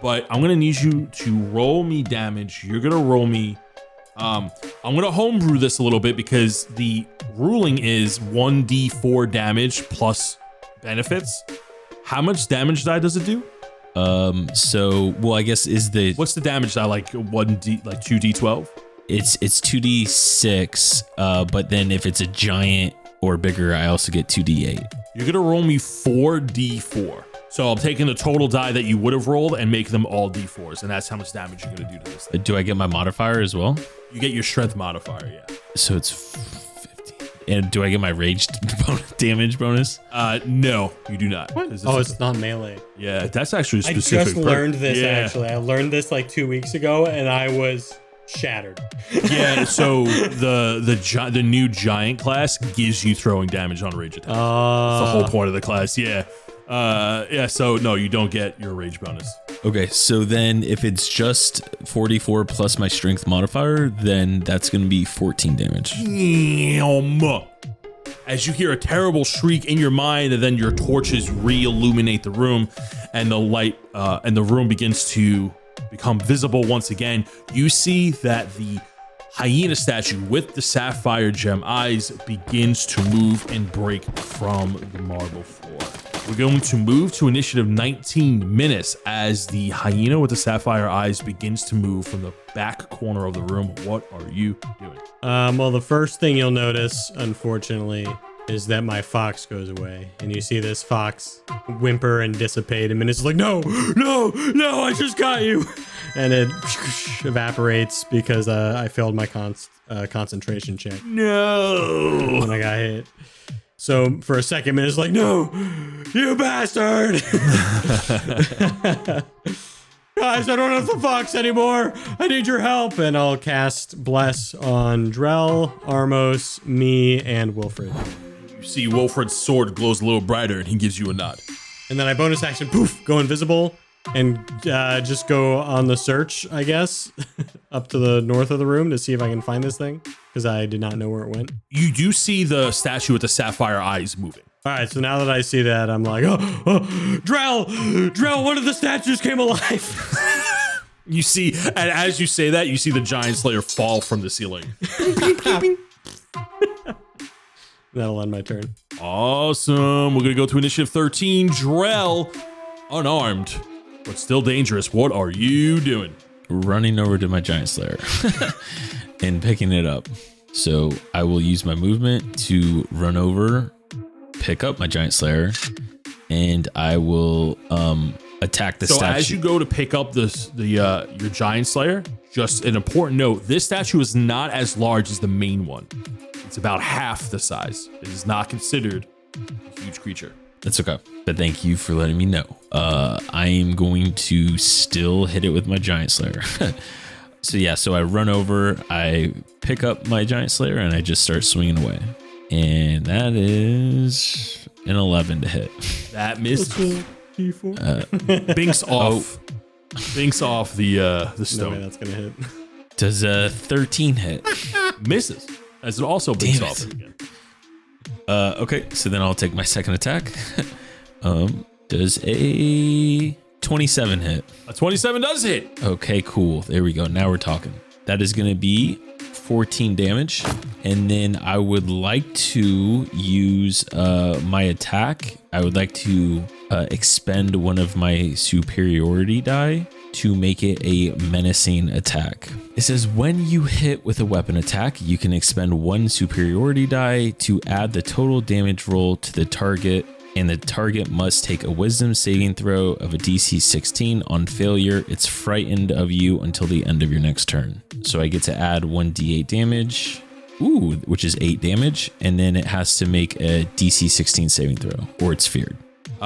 But I'm gonna need you to roll me damage. You're gonna roll me. I'm gonna homebrew this a little bit because the ruling is 1d4 damage plus benefits. How much damage die does it do? Well, I guess What's the damage die, like 2d12? It's 2d6, but then if it's a giant or bigger, I also get 2d8. You're gonna roll me 4d4. So I'm taking the total die that you would have rolled and make them all d4s, and that's how much damage you're gonna do to this thing. Do I get my modifier as well? You get your strength modifier, yeah. So it's 15. And do I get my rage damage bonus? No, you do not. Oh, it's not melee. Yeah, that's actually a I specific just perk. learned this, Yeah. actually. I learned this like 2 weeks ago, and I was shattered. Yeah, so the new giant class gives you throwing damage on rage attacks. That's the whole point of the class, yeah. So no, you don't get your rage bonus. Okay, so then if it's just 44 plus my strength modifier, then that's going to be 14 damage. As you hear a terrible shriek in your mind, and then your torches re-illuminate the room, and the light and the room begins to become visible once again, you see that the hyena statue with the sapphire gem eyes begins to move and break from the marble floor. We're going to move to initiative 19 Minnis as the hyena with the sapphire eyes begins to move from the back corner of the room. What are you doing? Well, the first thing you'll notice, unfortunately, is that my fox goes away. And you see this fox whimper and dissipate, and it's like, no, I just got you. And it evaporates because I failed my concentration check No. when I got hit. So for a second, it's like, no, you bastard. Guys, I don't have the fox anymore. I need your help. And I'll cast Bless on Drell, Armos, me, and Wilfred. You see Wilfred's sword glows a little brighter, and he gives you a nod. And then I bonus action, poof, go invisible, and just go on the search, I guess, up to the north of the room to see if I can find this thing, because I did not know where it went. You do see the statue with the sapphire eyes moving. All right, so now that I see that, I'm like, oh, Drell, one of the statues came alive. You see, and as you say that, you see the giant slayer fall from the ceiling. That'll end my turn. Awesome. We're going to go to initiative 13. Drell, unarmed, but still dangerous. What are you doing? Running over to my giant slayer and picking it up. So I will use my movement to run over, pick up my giant slayer, and I will attack the statue. So as you go to pick up your giant slayer, just an important note, this statue is not as large as the main one. It's about half the size. It is not considered a huge creature. That's okay. But thank you for letting me know. I am going to still hit it with my giant slayer. So I run over, I pick up my Giant Slayer, and I just start swinging away. And that is an 11 to hit. That misses. D4. Binks off. Binks off the No way stone. that's gonna hit. Does a 13 hit? Misses. As it also binks Damn off it. it again. Okay, so then I'll take my second attack. Does a 27 hit? A 27 does hit. Okay, cool. There we go. Now we're talking. That is going to be 14 damage. And then I would like to use my attack. I would like to expend one of my superiority die to make it a menacing attack. It says when you hit with a weapon attack, you can expend one superiority die to add the total damage roll to the target, and the target must take a wisdom saving throw of a DC 16. On failure, it's frightened of you until the end of your next turn. So I get to add 1d8 damage, which is 8 damage, and then it has to make a DC 16 saving throw, or it's feared.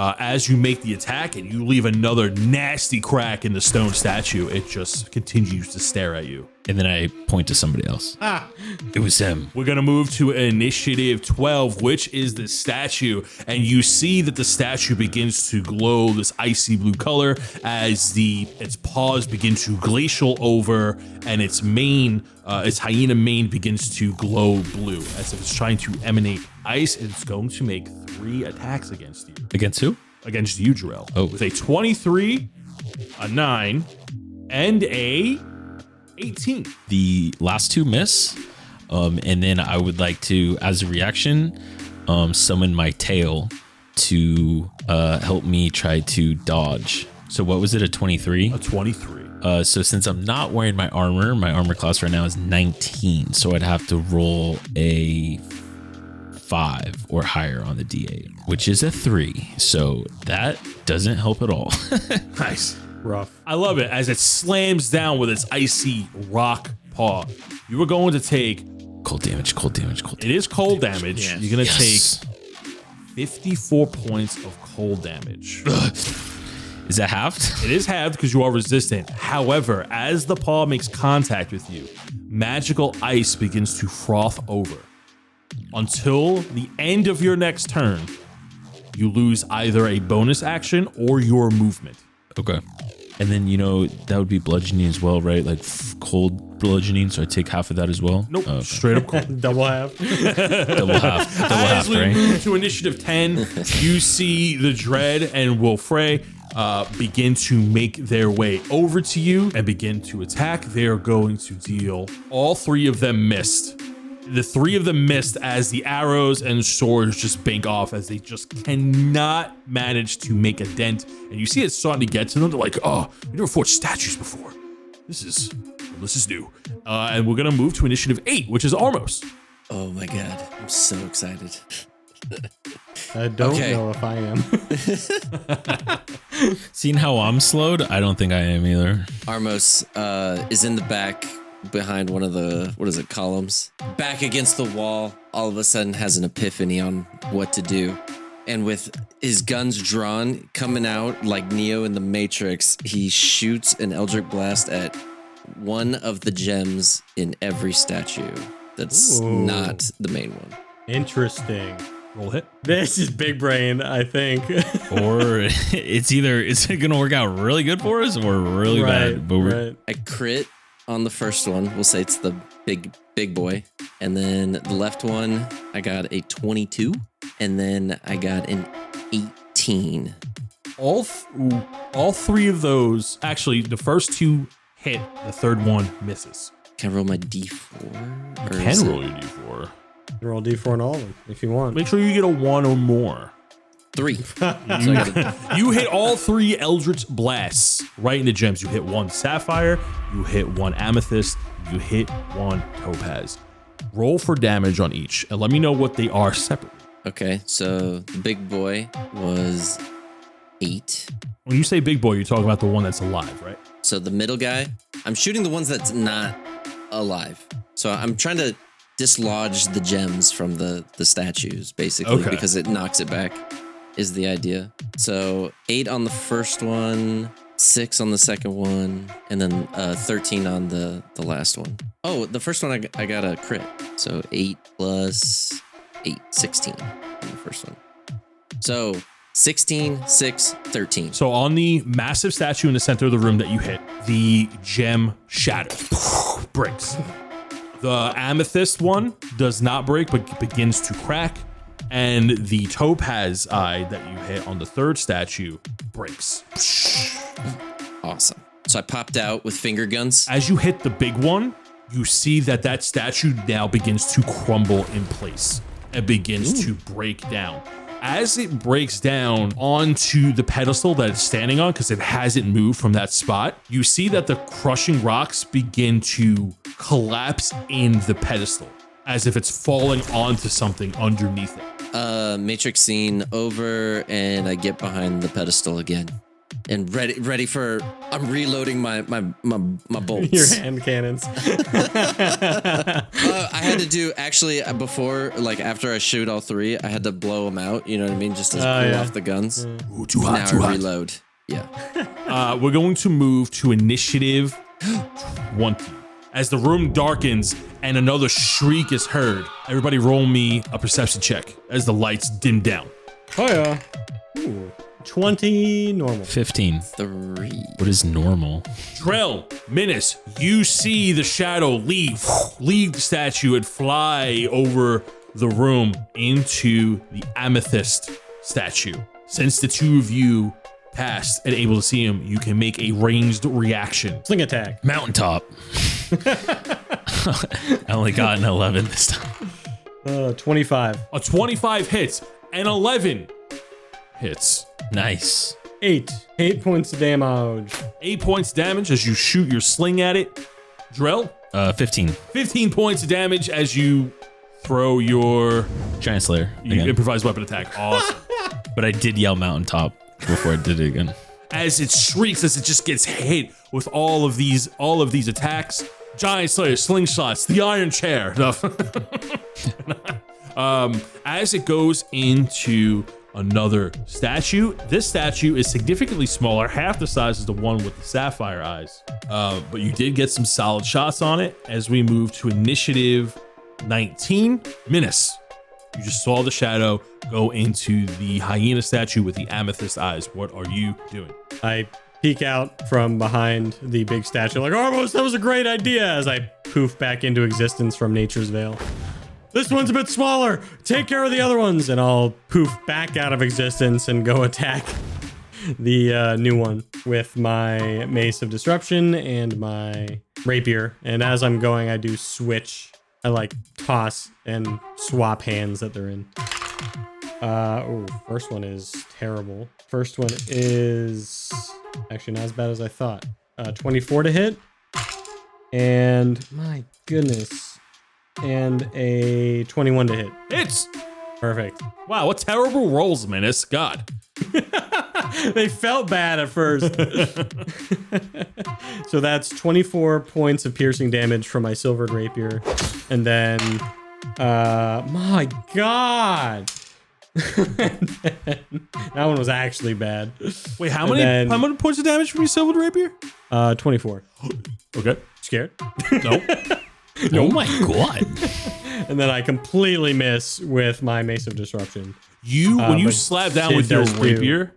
As you make the attack and you leave another nasty crack in the stone statue, it just continues to stare at you. And then I point to somebody else. It was him. We're going to move to initiative 12, which is the statue. And you see that the statue begins to glow this icy blue color as its paws begin to glacial over and its mane, its hyena mane begins to glow blue as if it's trying to emanate ice. It's going to make 3 attacks against you. Against who? Against you, Jarrell. Oh. With a 23, a 9, and a 18. The last 2 miss. And then I would like to, as a reaction, summon my tail to help me try to dodge. So what was it, a 23? A 23. So since I'm not wearing my armor class right now is 19. So I'd have to roll a 5 or higher on the D8, which is a 3. So that doesn't help at all. Nice. Rough. I love it as it slams down with its icy rock paw. You are going to take, Cold damage. it is cold damage. Yes. You're going to Yes. take 54 points of cold damage. Is that halved? It is halved because you are resistant. However, as the paw makes contact with you, magical ice begins to froth over. Until the end of your next turn, you lose either a bonus action or your movement. Okay. And then, that would be bludgeoning as well, right? Like cold bludgeoning. So I take half of that as well. Nope, Oh, okay. straight up cold. Double half. Double half, As we right? move to initiative 10, you see the Dread and Wilfred begin to make their way over to you and begin to attack. They are going to deal. All 3 of them missed. The 3 of them missed as the arrows and swords just bank off as they just cannot manage to make a dent. And you see it starting to get to them. They're like, oh, we never fought statues before. This is new. And we're going to move to initiative 8, which is Armos. Oh my god, I'm so excited. I don't Okay. know if I am. Seeing how I'm slowed, I don't think I am either. Armos is in the back behind one of the, columns. Back against the wall, all of a sudden has an epiphany on what to do. And with his guns drawn, coming out like Neo in the Matrix, he shoots an Eldritch Blast at one of the gems in every statue. That's Ooh. not the main one. Interesting. Roll hit. This is big brain, I think. Or it's going to work out really good for us or really bad. But right. I crit on the first one. We'll say it's the big boy. And then the left one, I got a 22. And then I got an 18. All 3 of those, actually, the first 2 hit. The third one misses. Can I roll my D4? Or Can is it roll your d4. Roll D4 on all of them if you want. Make sure you get a 1 or more. 3. So I got a, You hit all 3 Eldritch Blasts right in the gems. You hit 1 Sapphire, you hit 1 Amethyst, you hit 1 Topaz. Roll for damage on each and let me know what they are separately. okay, so the big boy was 8. When you say big boy, you're talking about the one that's alive, right? So the middle guy, I'm shooting the ones that's not alive. So I'm trying to dislodge the gems from the statues, basically, Okay. because it knocks it back, is the idea. So 8 on the first one, 6 on the second one, and then 13 on the last one. Oh, the first one I got a crit. So 8 plus 8, 16 on the first one. So 16, 6, 13. So on the massive statue in the center of the room that you hit, the gem shatters, breaks. The amethyst one does not break, but begins to crack. And the topaz eye that you hit on the third statue breaks. Awesome. So I popped out with finger guns. As you hit the big one, you see that statue now begins to crumble in place and begins to break down. As it breaks down onto the pedestal that it's standing on, because it hasn't moved from that spot, you see that the crushing rocks begin to collapse in the pedestal as if it's falling onto something underneath it. Matrix scene over, and I get behind the pedestal again. And ready for, I'm reloading my bolts. Your hand cannons. I had to do, actually, before, like, after I shoot all 3, I had to blow them out, you know what I mean? Just to cool off the guns. Ooh, too hot, now too hot. Reload. Yeah. We're going to move to initiative 20. As the room darkens and another shriek is heard, everybody roll me a perception check as the lights dim down. Oh, yeah. Ooh. 20 normal. 15. 3. What is normal? Drell, Minnis, you see the shadow leave the statue and fly over the room into the amethyst statue. Since the two of you passed and able to see him, you can make a ranged reaction. Sling attack. Mountaintop. I only got an 11 this time. 25. A 25 hits, and 11 hits. Nice. 8 points of damage. 8 points damage as you shoot your sling at it. Drell, 15. 15 points of damage as you throw your Giant Slayer. Again. improvised weapon attack. Awesome. But I did yell mountaintop before I did it again. As it shrieks, as it just gets hit with all of these attacks. Giant Slayer, slingshots, the iron chair. As it goes into another statue, this statue is significantly smaller, half the size as the one with the sapphire eyes. But you did get some solid shots on it. As we move to initiative 19, Minnis, you just saw the shadow go into the hyena statue with the amethyst eyes. What are you doing? I peek out from behind the big statue like, Armos, that was a great idea, as I poof back into existence from Nature's Veil. This one's a bit smaller. Take care of the other ones. And I'll poof back out of existence and go attack the new one with my Mace of Disruption and my Rapier. And as I'm going, I do switch. I like toss and swap hands that they're in. First one is terrible. First one is actually not as bad as I thought. 24 to hit. And my goodness. And a 21 to hit. Hits! Perfect. Wow, what terrible rolls, Minnis. God. They felt bad at first. So that's 24 points of piercing damage from my silvered rapier. And then, my God. That one was actually bad. Wait, how many points of damage from your silvered rapier? 24. Okay. Scared? Nope. Oh my God. And then I completely miss with my Mace of Disruption. When you but slap down Sid with your does too. rapier.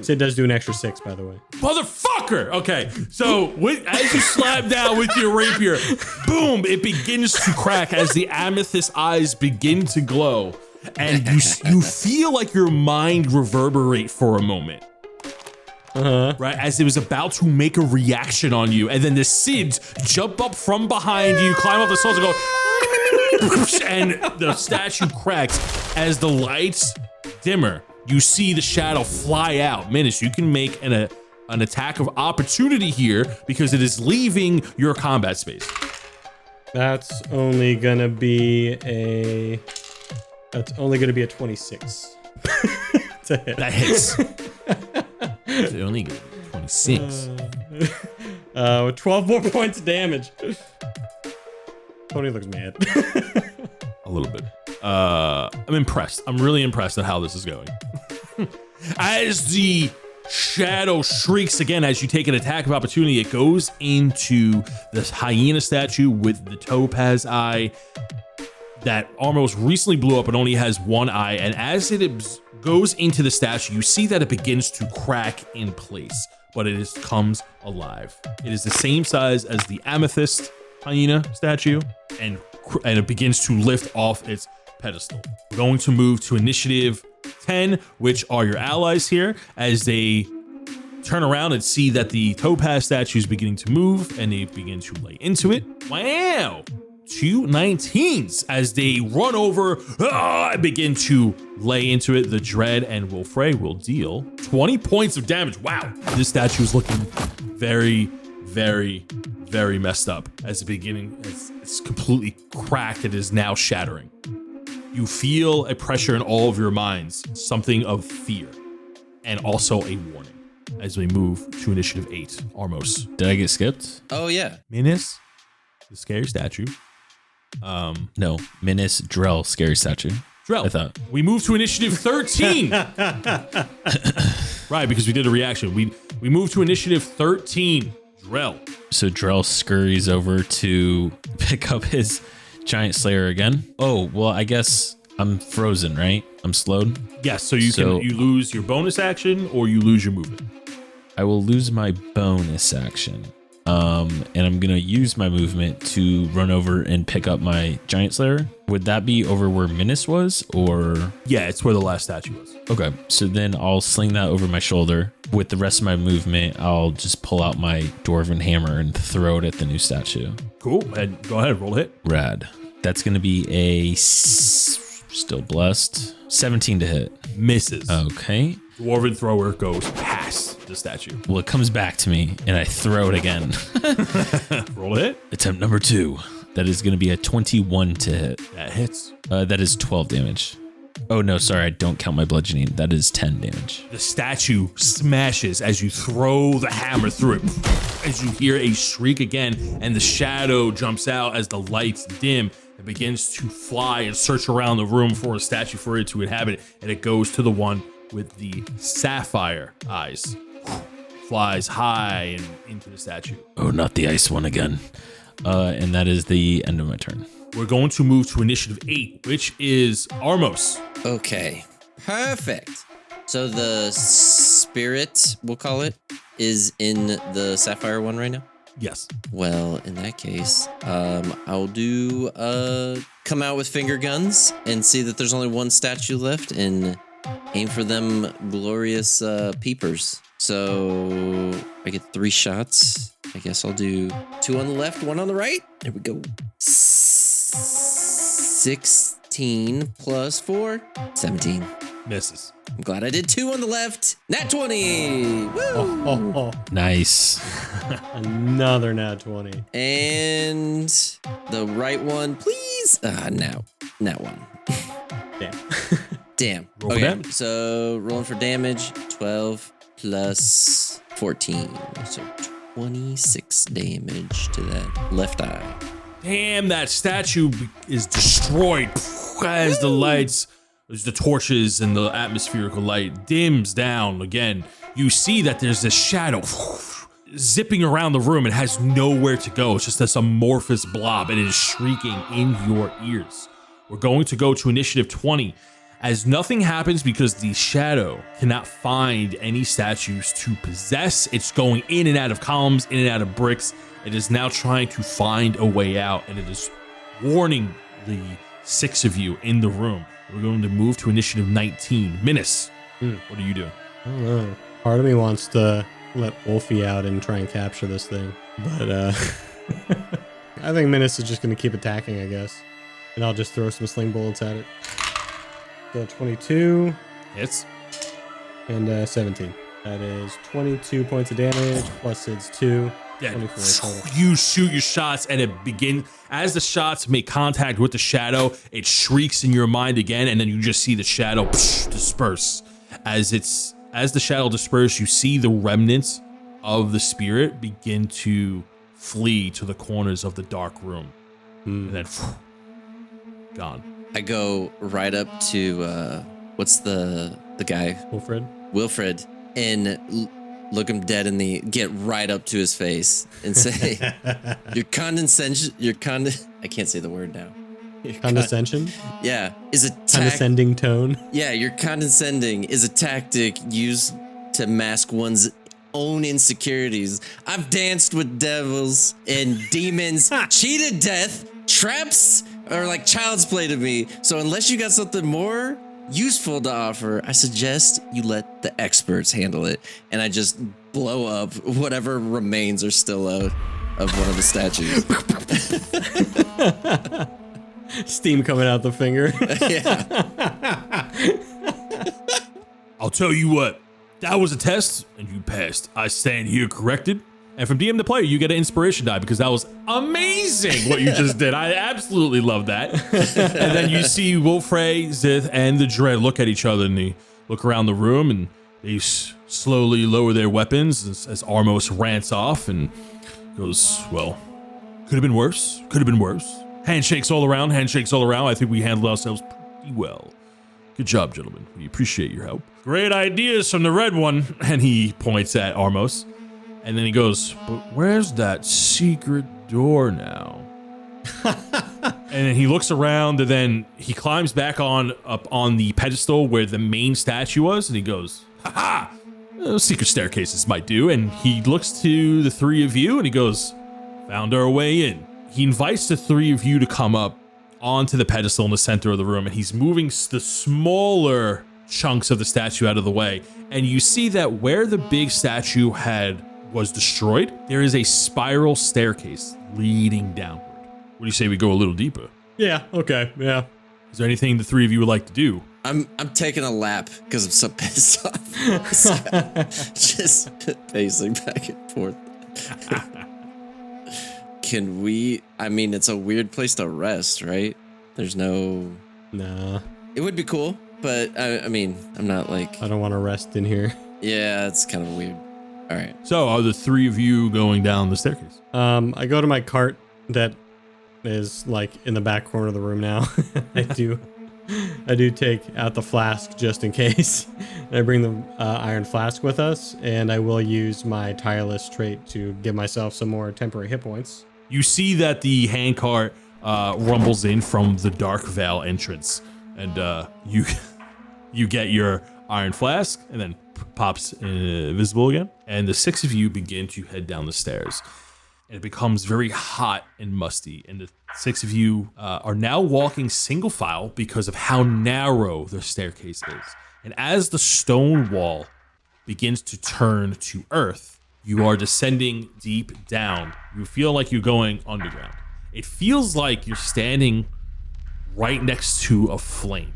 Sid does do an extra 6, by the way. Motherfucker! Okay, so as you slap down with your rapier, boom, it begins to crack as the amethyst eyes begin to glow. And you feel like your mind reverberate for a moment. Right, as it was about to make a reaction on you. And then the Sids jump up from behind you, climb up the stairs and go, and the statue cracks. As the lights dimmer, you see the shadow fly out. Minnis, you can make an attack of opportunity here because it is leaving your combat space. That's only gonna be a 26. To hit. That hits. It's only 26. 12 more points of damage. Tony looks mad. A little bit. I'm impressed. I'm really impressed at how this is going. As the shadow shrieks again as you take an attack of opportunity. It goes into the hyena statue with the topaz eye that almost recently blew up and only has one eye. And as it goes into the statue, you see that it begins to crack in place, but it comes alive. It is the same size as the amethyst hyena statue, and it begins to lift off its pedestal. We're going to move to initiative 10, which are your allies here, as they turn around and see that the topaz statue is beginning to move, and they begin to lay into it. Wow! 2 19s as they run over and begin to lay into it. The Dread and Wilfred will deal 20 points of damage. Wow. This statue is looking very, very, very messed up. As the beginning, it's completely cracked. It is now shattering. You feel a pressure in all of your minds, something of fear, and also a warning as we move to initiative 8. Armos. Did I get skipped? Oh, yeah. Minnis, the scary statue. No, Minnis, Drell, scary statue. Drell. I thought. We move to initiative 13. Right, because we did a reaction. We move to initiative 13. Drell. So Drell scurries over to pick up his giant slayer again. Oh, well, I guess I'm frozen, right? I'm slowed. Yes, so you lose your bonus action or you lose your movement. I will lose my bonus action. And I'm going to use my movement to run over and pick up my giant slayer. Would that be over where Minnis was, or? Yeah, it's where the last statue was. Okay, so then I'll sling that over my shoulder. With the rest of my movement, I'll just pull out my dwarven hammer and throw it at the new statue. Cool. And go ahead, roll a hit. Rad. That's going to be still blessed, 17 to hit. Misses. Okay. Dwarven thrower goes past the statue. Well, it comes back to me, and I throw it again. Roll a hit. Attempt number 2. That is going to be a 21 to hit. That hits. That is 12 damage. Oh, no, sorry. I don't count my bludgeoning. That is 10 damage. The statue smashes as you throw the hammer through it. As you hear a shriek again, and the shadow jumps out as the lights dim. It begins to fly and search around the room for a statue for it to inhabit, and it goes to the one with the sapphire eyes. Flies high and into the statue. Oh, not the ice one again. And that is the end of my turn. We're going to move to initiative 8, which is Armos. Okay, perfect. So the spirit, we'll call it, is in the sapphire one right now? Yes. Well, in that case, I'll do come out with finger guns and see that there's only one statue left and aim for them glorious peepers. So I get 3 shots. I guess I'll do 2 on the left, 1 on the right. There we go. 16 plus 4, 17. Misses. I'm glad I did 2 on the left. Nat 20. Woo! Nice. Another nat 20. And the right one, please. Nat 1. Damn. Damn. Roll for Okay, damage. so rolling for damage, 12 plus 14. So 26 damage to that left eye. Damn, that statue is destroyed as the lights, as the torches and the atmospherical light dims down again. You see that there's this shadow zipping around the room. It has nowhere to go. It's just this amorphous blob, and it is shrieking in your ears. We're going to go to initiative 20. As nothing happens because the shadow cannot find any statues to possess. It's going in and out of columns, in and out of bricks. It is now trying to find a way out, and it is warning the 6 of you in the room. We're going to move to initiative 19. Minnis, what are you doing? I don't know. Part of me wants to let Wolfie out and try and capture this thing, but I think Minnis is just going to keep attacking, I guess, and I'll just throw some sling bullets at it. So 22 Hits. and 17. That is 22 points of damage plus it's 2. Yeah, 24 total. you shoot your shots, and it begins as the shots make contact with the shadow. It shrieks in your mind again, and then you just see the shadow disperse. As the shadow disperses, you see the remnants of the spirit begin to flee to the corners of the dark room, and then gone. I go right up to what's the guy? Wilfred. Wilfred, and look him dead in the, get right up to his face and say, your condescension, I can't say the word now. Condescension? Yeah. Is a condescending tone. Yeah, your condescending is a tactic used to mask one's own insecurities. I've danced with devils and demons, cheated death, traps, or like child's play to me. So unless you got something more useful to offer, I suggest you let the experts handle it. And I just blow up whatever remains are still out of one of the statues. Steam coming out the finger. Yeah. I'll tell you what, that was a test and you passed. I stand here corrected. And from DM to player, you get an inspiration die because that was amazing what you just did. I absolutely love that. And then you see Wilfred, Zith, and the Dread look at each other and they look around the room and they slowly lower their weapons as Armos rants off and goes, well, could have been worse. Could have been worse. Handshakes all around. Handshakes all around. I think we handled ourselves pretty well. Good job, gentlemen. We appreciate your help. Great ideas from the red one. And he points at Armos. And then he goes, but where's that secret door now? And then he looks around and then he climbs back up on the pedestal where the main statue was. And he goes, ha ha, secret staircases might do. And he looks to the three of you and he goes, found our way in. He invites the three of you to come up onto the pedestal in the center of the room. And he's moving the smaller chunks of the statue out of the way. And you see that where the big statue was destroyed, there is a spiral staircase leading downward. What do you say we go a little deeper? Yeah, okay, yeah. Is there anything the three of you would like to do? I'm taking a lap because I'm so pissed off. So, just pacing back and forth. Can we, I mean, it's a weird place to rest, right? There's no... Nah. It would be cool, but I mean, I'm not like... I don't want to rest in here. Yeah, it's kind of weird. All right. So are the three of you going down the staircase? I go to my cart that is like in the back corner of the room now. I do take out the flask just in case. I bring the iron flask with us, and I will use my tireless trait to give myself some more temporary hit points. You see that the handcart rumbles in from the Dark Veil entrance, and you get your iron flask, and then pops invisible again. And the six of you begin to head down the stairs. And it becomes very hot and musty. And the six of you are now walking single file because of how narrow the staircase is. And as the stone wall begins to turn to earth, you are descending deep down. You feel like you're going underground. It feels like you're standing right next to a flame.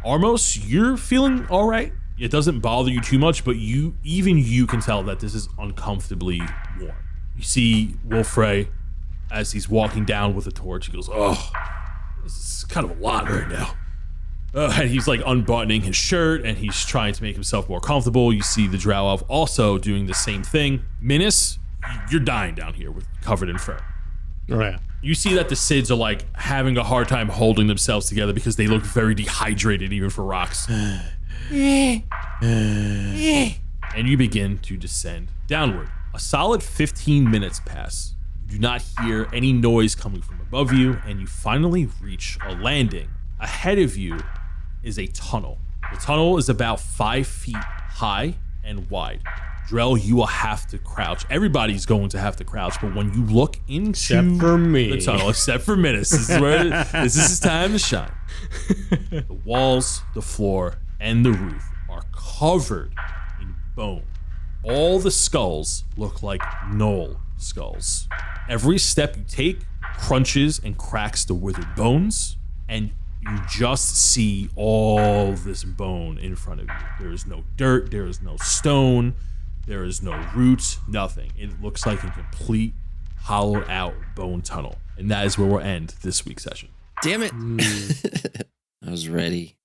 Armos, you're feeling all right. It doesn't bother you too much, but even you can tell that this is uncomfortably warm. You see Wilfred as he's walking down with a torch. He goes, oh, this is kind of a lot right now. And he's like unbuttoning his shirt and he's trying to make himself more comfortable. You see the Drow Elf also doing the same thing. Minnis, you're dying down here covered in fur. Oh, yeah. You see that the Sids are like having a hard time holding themselves together because they look very dehydrated even for rocks. And you begin to descend downward. A solid 15 minutes pass. You do not hear any noise coming from above you, and you finally reach a landing. Ahead of you is a tunnel. The tunnel is about 5 feet high and wide. Drell, you will have to crouch. Everybody's going to have to crouch, but when you look into except for me. The tunnel, except for Minnis, this is his time to shine. The walls, the floor, and the roof are covered in bone. All the skulls look like gnoll skulls. Every step you take crunches and cracks the withered bones, and you just see all this bone in front of you. There is no dirt, there is no stone, there is no roots, nothing. It looks like a complete hollowed out bone tunnel. And that is where we'll end this week's session. Damn it. I was ready.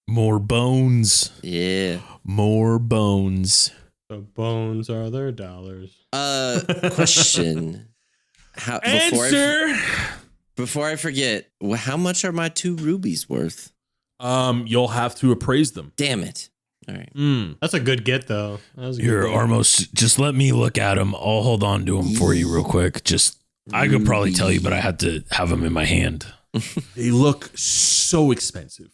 More bones. Yeah. More bones. The bones are their dollars. Question. Before I forget, how much are my 2 rubies worth? You'll have to appraise them. Damn it. All right. That's a good get, though. That was a good Here, get. Armos, just let me look at him. I'll hold on to him for you real quick. Just, I could probably tell you, but I had to have him in my hand. They look so expensive.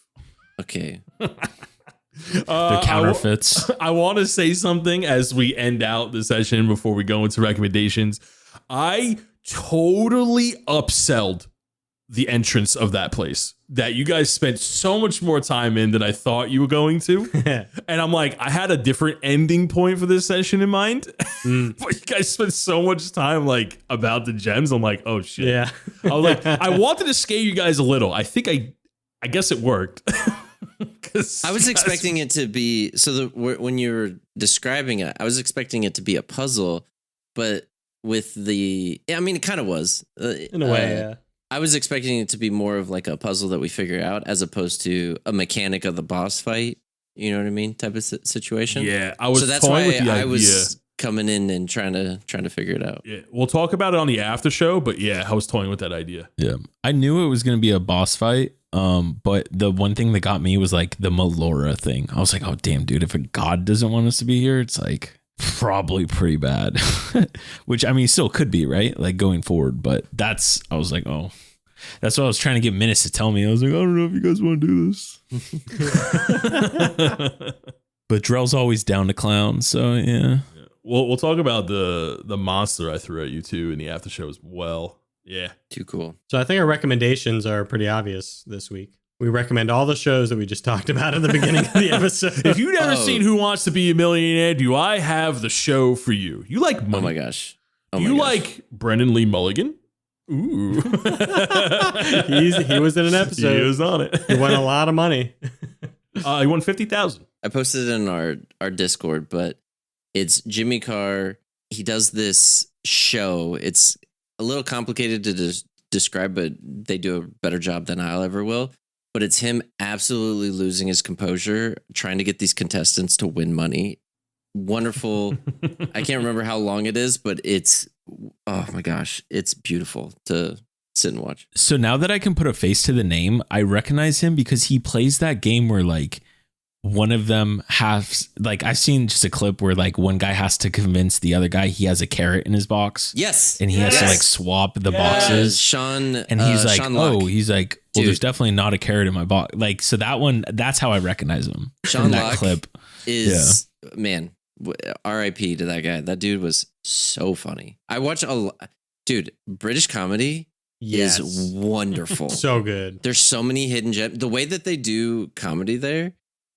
Okay. They're counterfeits. I want to say something as we end out the session before we go into recommendations. I totally upselled the entrance of that place that you guys spent so much more time in than I thought you were going to. And I'm like, I had a different ending point for this session in mind. But you guys spent so much time like about the gems. I'm like, oh shit. Yeah. I was like, I wanted to scare you guys a little. I think I guess it worked. I was expecting it to be when you were describing it, I was expecting it to be a puzzle, but with it kind of was In a way, yeah. I was expecting it to be more of like a puzzle that we figure out as opposed to a mechanic of the boss fight. You know what I mean? Type of situation. Yeah, I was. So that's toying why with the I idea. was coming in and trying to figure it out. Yeah, we'll talk about it on the after show, but yeah, I was toying with that idea. Yeah. I knew it was going to be a boss fight. But the one thing that got me was like the Melora thing. I was like, oh, damn, dude, if a god doesn't want us to be here, it's like probably pretty bad. Which I mean, still could be, right? Like going forward. But I was like, oh, that's what I was trying to get Minnis to tell me. I was like, I don't know if you guys want to do this. But Drell's always down to clown. So yeah. We'll talk about the monster I threw at you too in the after show as well. Yeah. Too cool. So I think our recommendations are pretty obvious this week. We recommend all the shows that we just talked about at the beginning of the episode. If you've never seen Who Wants to Be a Millionaire, do I have the show for you? You like money. Oh my gosh. Do you like Brendan Lee Mulligan? Ooh. He was in an episode. He was on it. He won a lot of money. He won $50,000. I posted it in our Discord, but it's Jimmy Carr. He does this show. It's a little complicated to describe, but they do a better job than I'll ever will. But it's him absolutely losing his composure, trying to get these contestants to win money. Wonderful. I can't remember how long it is, but oh my gosh, it's beautiful to sit and watch. So now that I can put a face to the name, I recognize him because he plays that game where like one of them has, like, I've seen just a clip where like one guy has to convince the other guy he has a carrot in his box. Yes. And he has to like swap the boxes. Sean. And he's like, Sean Locke. he's like, well, Dude. there's definitely not a carrot in my box. Like, so that one, that's how I recognize him. Sean from that Locke clip. is, man, RIP to that guy. That dude was so funny. I watch dude, British comedy is wonderful. So good. There's so many hidden gems. The way that they do comedy there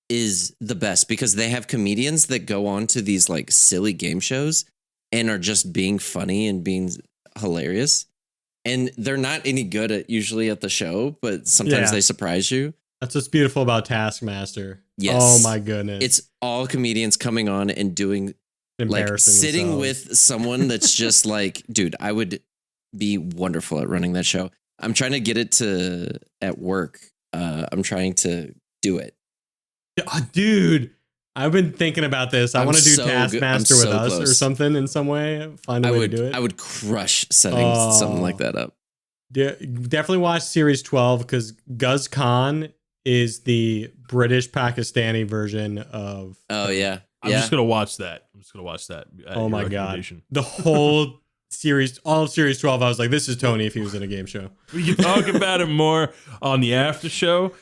is the best because they have comedians that go on to these like silly game shows and are just being funny and being hilarious. And they're not any good usually at the show, but sometimes they surprise you. That's what's beautiful about Taskmaster. Yes. Oh my goodness. It's all comedians coming on and doing like Embarrassing sitting themselves. with someone that's just like, dude, I would be wonderful at running that show. I'm trying to get it at work. I'm trying to do it. Dude, I've been thinking about this. I want to do so Taskmaster with us or close. something in some way. Find a way to do it. I would crush setting something like that up. Definitely watch Series 12 because Guz Khan is the British Pakistani version of. Oh, yeah. I'm just going to watch that. Oh my God. The whole series, all of Series 12, I was like, this is Tony if he was in a game show. We can talk about it more on the after show.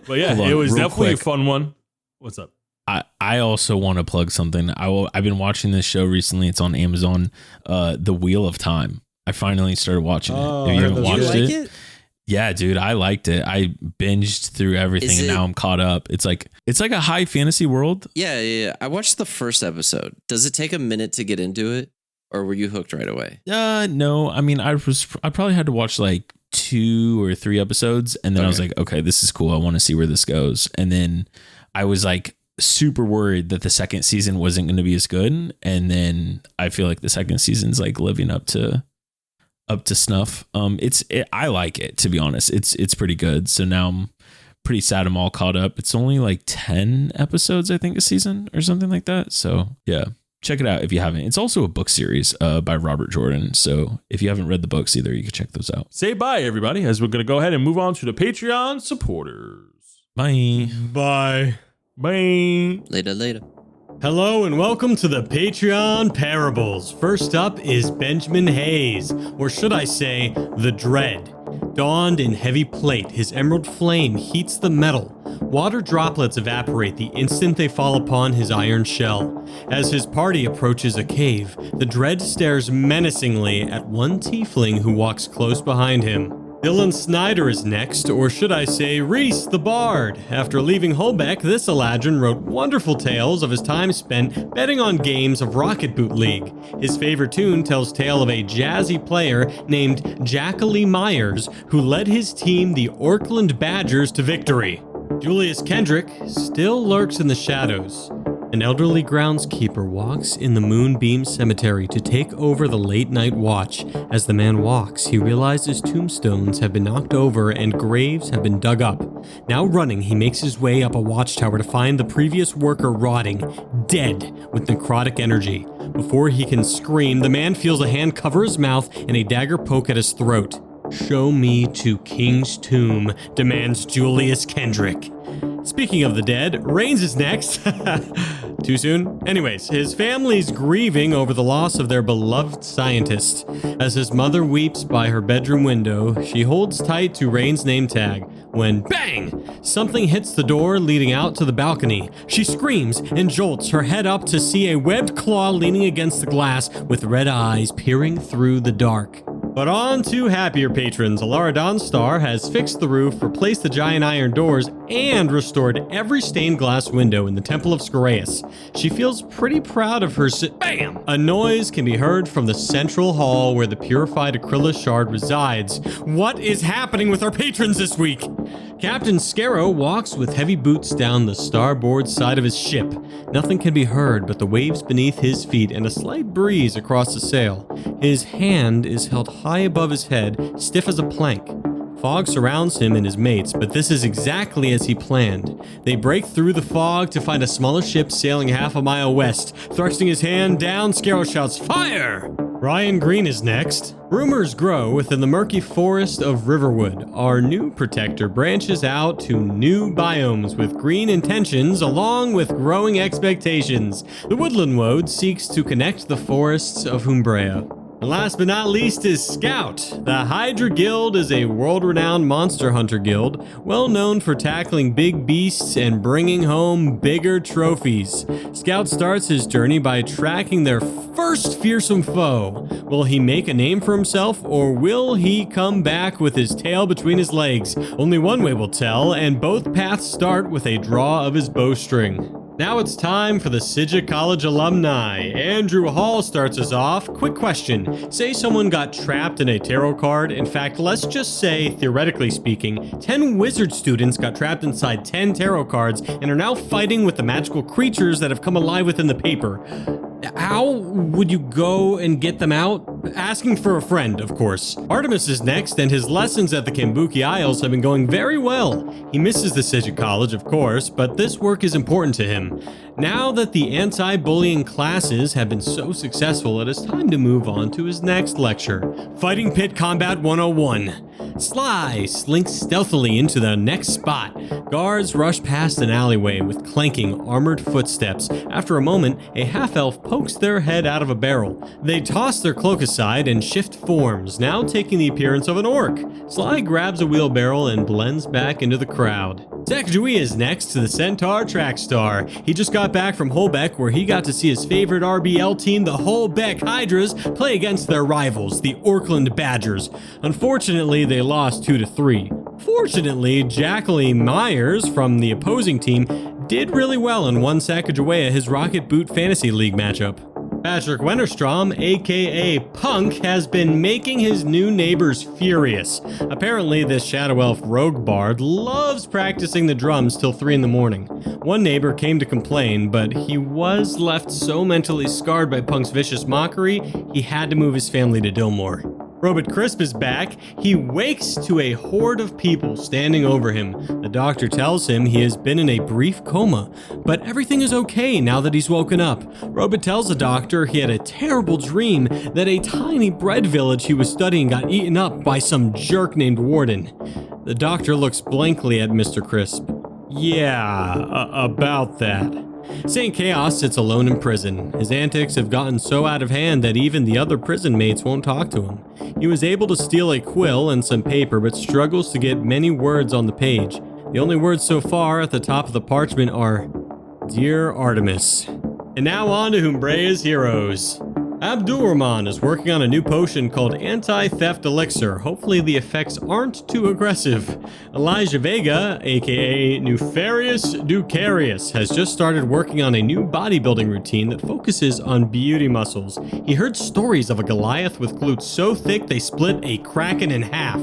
But yeah, Hold on, it was real definitely quick. a fun one. What's up? I also want to plug something. I've been watching this show recently. It's on Amazon. The Wheel of Time. I finally started watching it. Oh, If you I haven't heard watched those You it, like it? yeah, dude, I liked it. I binged through everything, Is and it- now I'm caught up. It's like a high fantasy world. Yeah. I watched the first episode. Does it take a minute to get into it? Or were you hooked right away? No, I mean, I probably had to watch like 2 or 3 episodes, and then I was Okay. like, okay, this is cool. I want to see where this goes. And then I was like super worried that the second season wasn't going to be as good, and then I feel like the second season's like living up to snuff. I like it, to be honest. It's pretty good. So now I'm pretty sad I'm all caught up. It's only like 10 episodes, I think, a season or something like that. So yeah. Check it out if you haven't. It's also a book series by Robert Jordan. So if you haven't read the books either, you can check those out. Say bye, everybody, as we're going to go ahead and move on to the Patreon supporters. Bye. Bye. Bye. Later. Hello and welcome to the Patreon Parables. First up is Benjamin Hayes, or should I say, the Dread. Donned in heavy plate, his emerald flame heats the metal. Water droplets evaporate the instant they fall upon his iron shell. As his party approaches a cave, the Dread stares menacingly at one tiefling who walks close behind him. Dylan Snyder is next, or should I say Reese the Bard. After leaving Holbeck, this Eladrin wrote wonderful tales of his time spent betting on games of Rocket Boot League. His favorite tune tells tale of a jazzy player named Jackalee Myers who led his team, the Orkland Badgers, to victory. Julius Kendrick still lurks in the shadows. An elderly groundskeeper walks in the Moonbeam Cemetery to take over the late-night watch. As the man walks, he realizes tombstones have been knocked over and graves have been dug up. Now running, he makes his way up a watchtower to find the previous worker rotting, dead with necrotic energy. Before he can scream, the man feels a hand cover his mouth and a dagger poke at his throat. "Show me to King's Tomb," demands Julius Kendrick. Speaking of the dead, Reigns is next. Too soon? Anyways, his family's grieving over the loss of their beloved scientist. As his mother weeps by her bedroom window, she holds tight to Reigns' name tag when, bang! Something hits the door leading out to the balcony. She screams and jolts her head up to see a webbed claw leaning against the glass with red eyes peering through the dark. But on to happier patrons. Alara Dawnstar has fixed the roof, replaced the giant iron doors, and restored every stained glass window in the Temple of Scoraeus. She feels pretty proud of her BAM! A noise can be heard from the central hall where the purified Acryla shard resides. What is happening with our patrons this week? Captain Scarrow walks with heavy boots down the starboard side of his ship. Nothing can be heard but the waves beneath his feet and a slight breeze across the sail. His hand is held high above his head, stiff as a plank. Fog surrounds him and his mates, but this is exactly as he planned. They break through the fog to find a smaller ship sailing half a mile west. Thrusting his hand down, Scarrow shouts, "Fire!" Ryan Green is next. Rumors grow within the murky forest of Riverwood. Our new protector branches out to new biomes with green intentions along with growing expectations. The Woodland Woad seeks to connect the forests of Humbrea. And last but not least is Scout. The Hydra Guild is a world-renowned monster hunter guild, well known for tackling big beasts and bringing home bigger trophies. Scout starts his journey by tracking their first fearsome foe. Will he make a name for himself, or will he come back with his tail between his legs? Only one way will tell, and both paths start with a draw of his bowstring. Now it's time for the Sidja College alumni. Andrew Hall starts us off. Quick question. Say someone got trapped in a tarot card. In fact, let's just say, theoretically speaking, 10 wizard students got trapped inside 10 tarot cards and are now fighting with the magical creatures that have come alive within the paper. How would you go and get them out? Asking for a friend, of course. Artemis is next, and his lessons at the Kambuki Isles have been going very well. He misses the Sidja College, of course, but this work is important to him. Now that the anti-bullying classes have been so successful, it is time to move on to his next lecture, Fighting Pit Combat 101. Sly slinks stealthily into the next spot. Guards rush past an alleyway with clanking, armored footsteps. After a moment, a half-elf pokes their head out of a barrel. They toss their cloak aside and shift forms, now taking the appearance of an orc. Sly grabs a wheelbarrow and blends back into the crowd. Sacageway is next to the Centaur Trackstar. He just got back from Holbeck, where he got to see his favorite RBL team, the Holbeck Hydras, play against their rivals, the Orkland Badgers. Unfortunately, they lost 2-3. Fortunately, Jackalee Myers from the opposing team did really well and won Sacageway his Rocket Boot Fantasy League matchup. Patrick Wennerstrom, aka Punk, has been making his new neighbors furious. Apparently, this Shadow Elf rogue bard loves practicing the drums till 3 in the morning. One neighbor came to complain, but he was left so mentally scarred by Punk's vicious mockery, he had to move his family to Dillmore. Robert Crisp is back. He wakes to a horde of people standing over him. The doctor tells him he has been in a brief coma, but everything is okay now that he's woken up. Robert tells the doctor he had a terrible dream that a tiny bread village he was studying got eaten up by some jerk named Warden. The doctor looks blankly at Mr. Crisp. Yeah, about that. Saint Chaos sits alone in prison. His antics have gotten so out of hand that even the other prison mates won't talk to him. He was able to steal a quill and some paper, but struggles to get many words on the page. The only words so far at the top of the parchment are, Dear Artemis. And now on to Humbrea's heroes. Abdulrahman is working on a new potion called Anti-Theft Elixir. Hopefully the effects aren't too aggressive. Elijah Vega, aka Nefarious Ducarius, has just started working on a new bodybuilding routine that focuses on beauty muscles. He heard stories of a Goliath with glutes so thick they split a kraken in half.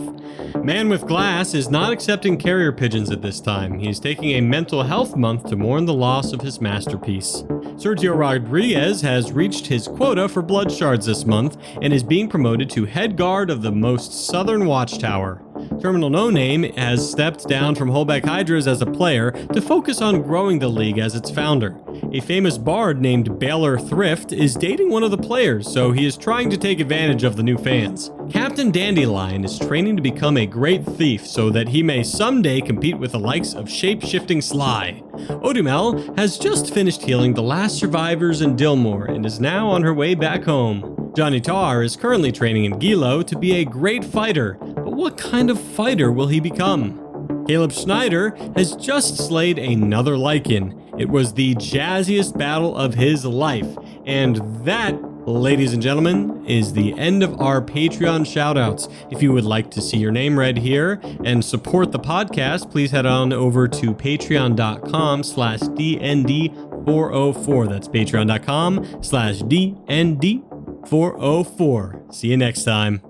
Man with Glass is not accepting carrier pigeons at this time. He's taking a mental health month to mourn the loss of his masterpiece. Sergio Rodriguez has reached his quota for Bloodshards this month and is being promoted to head guard of the most southern watchtower. Terminal No Name has stepped down from Holbeck Hydras as a player to focus on growing the league as its founder. A famous bard named Baylor Thrift is dating one of the players, so he is trying to take advantage of the new fans. Captain Dandelion is training to become a great thief so that he may someday compete with the likes of shape-shifting Sly. Odumel has just finished healing the last survivors in Dillmore and is now on her way back home. Johnny Tar is currently training in Gilo to be a great fighter, but what kind of fighter will he become? Caleb Schneider has just slayed another Lycan. It was the jazziest battle of his life, and that, ladies and gentlemen, is the end of our Patreon shoutouts. If you would like to see your name read here and support the podcast, please head on over to patreon.com/DND404. That's patreon.com/DND404. See you next time.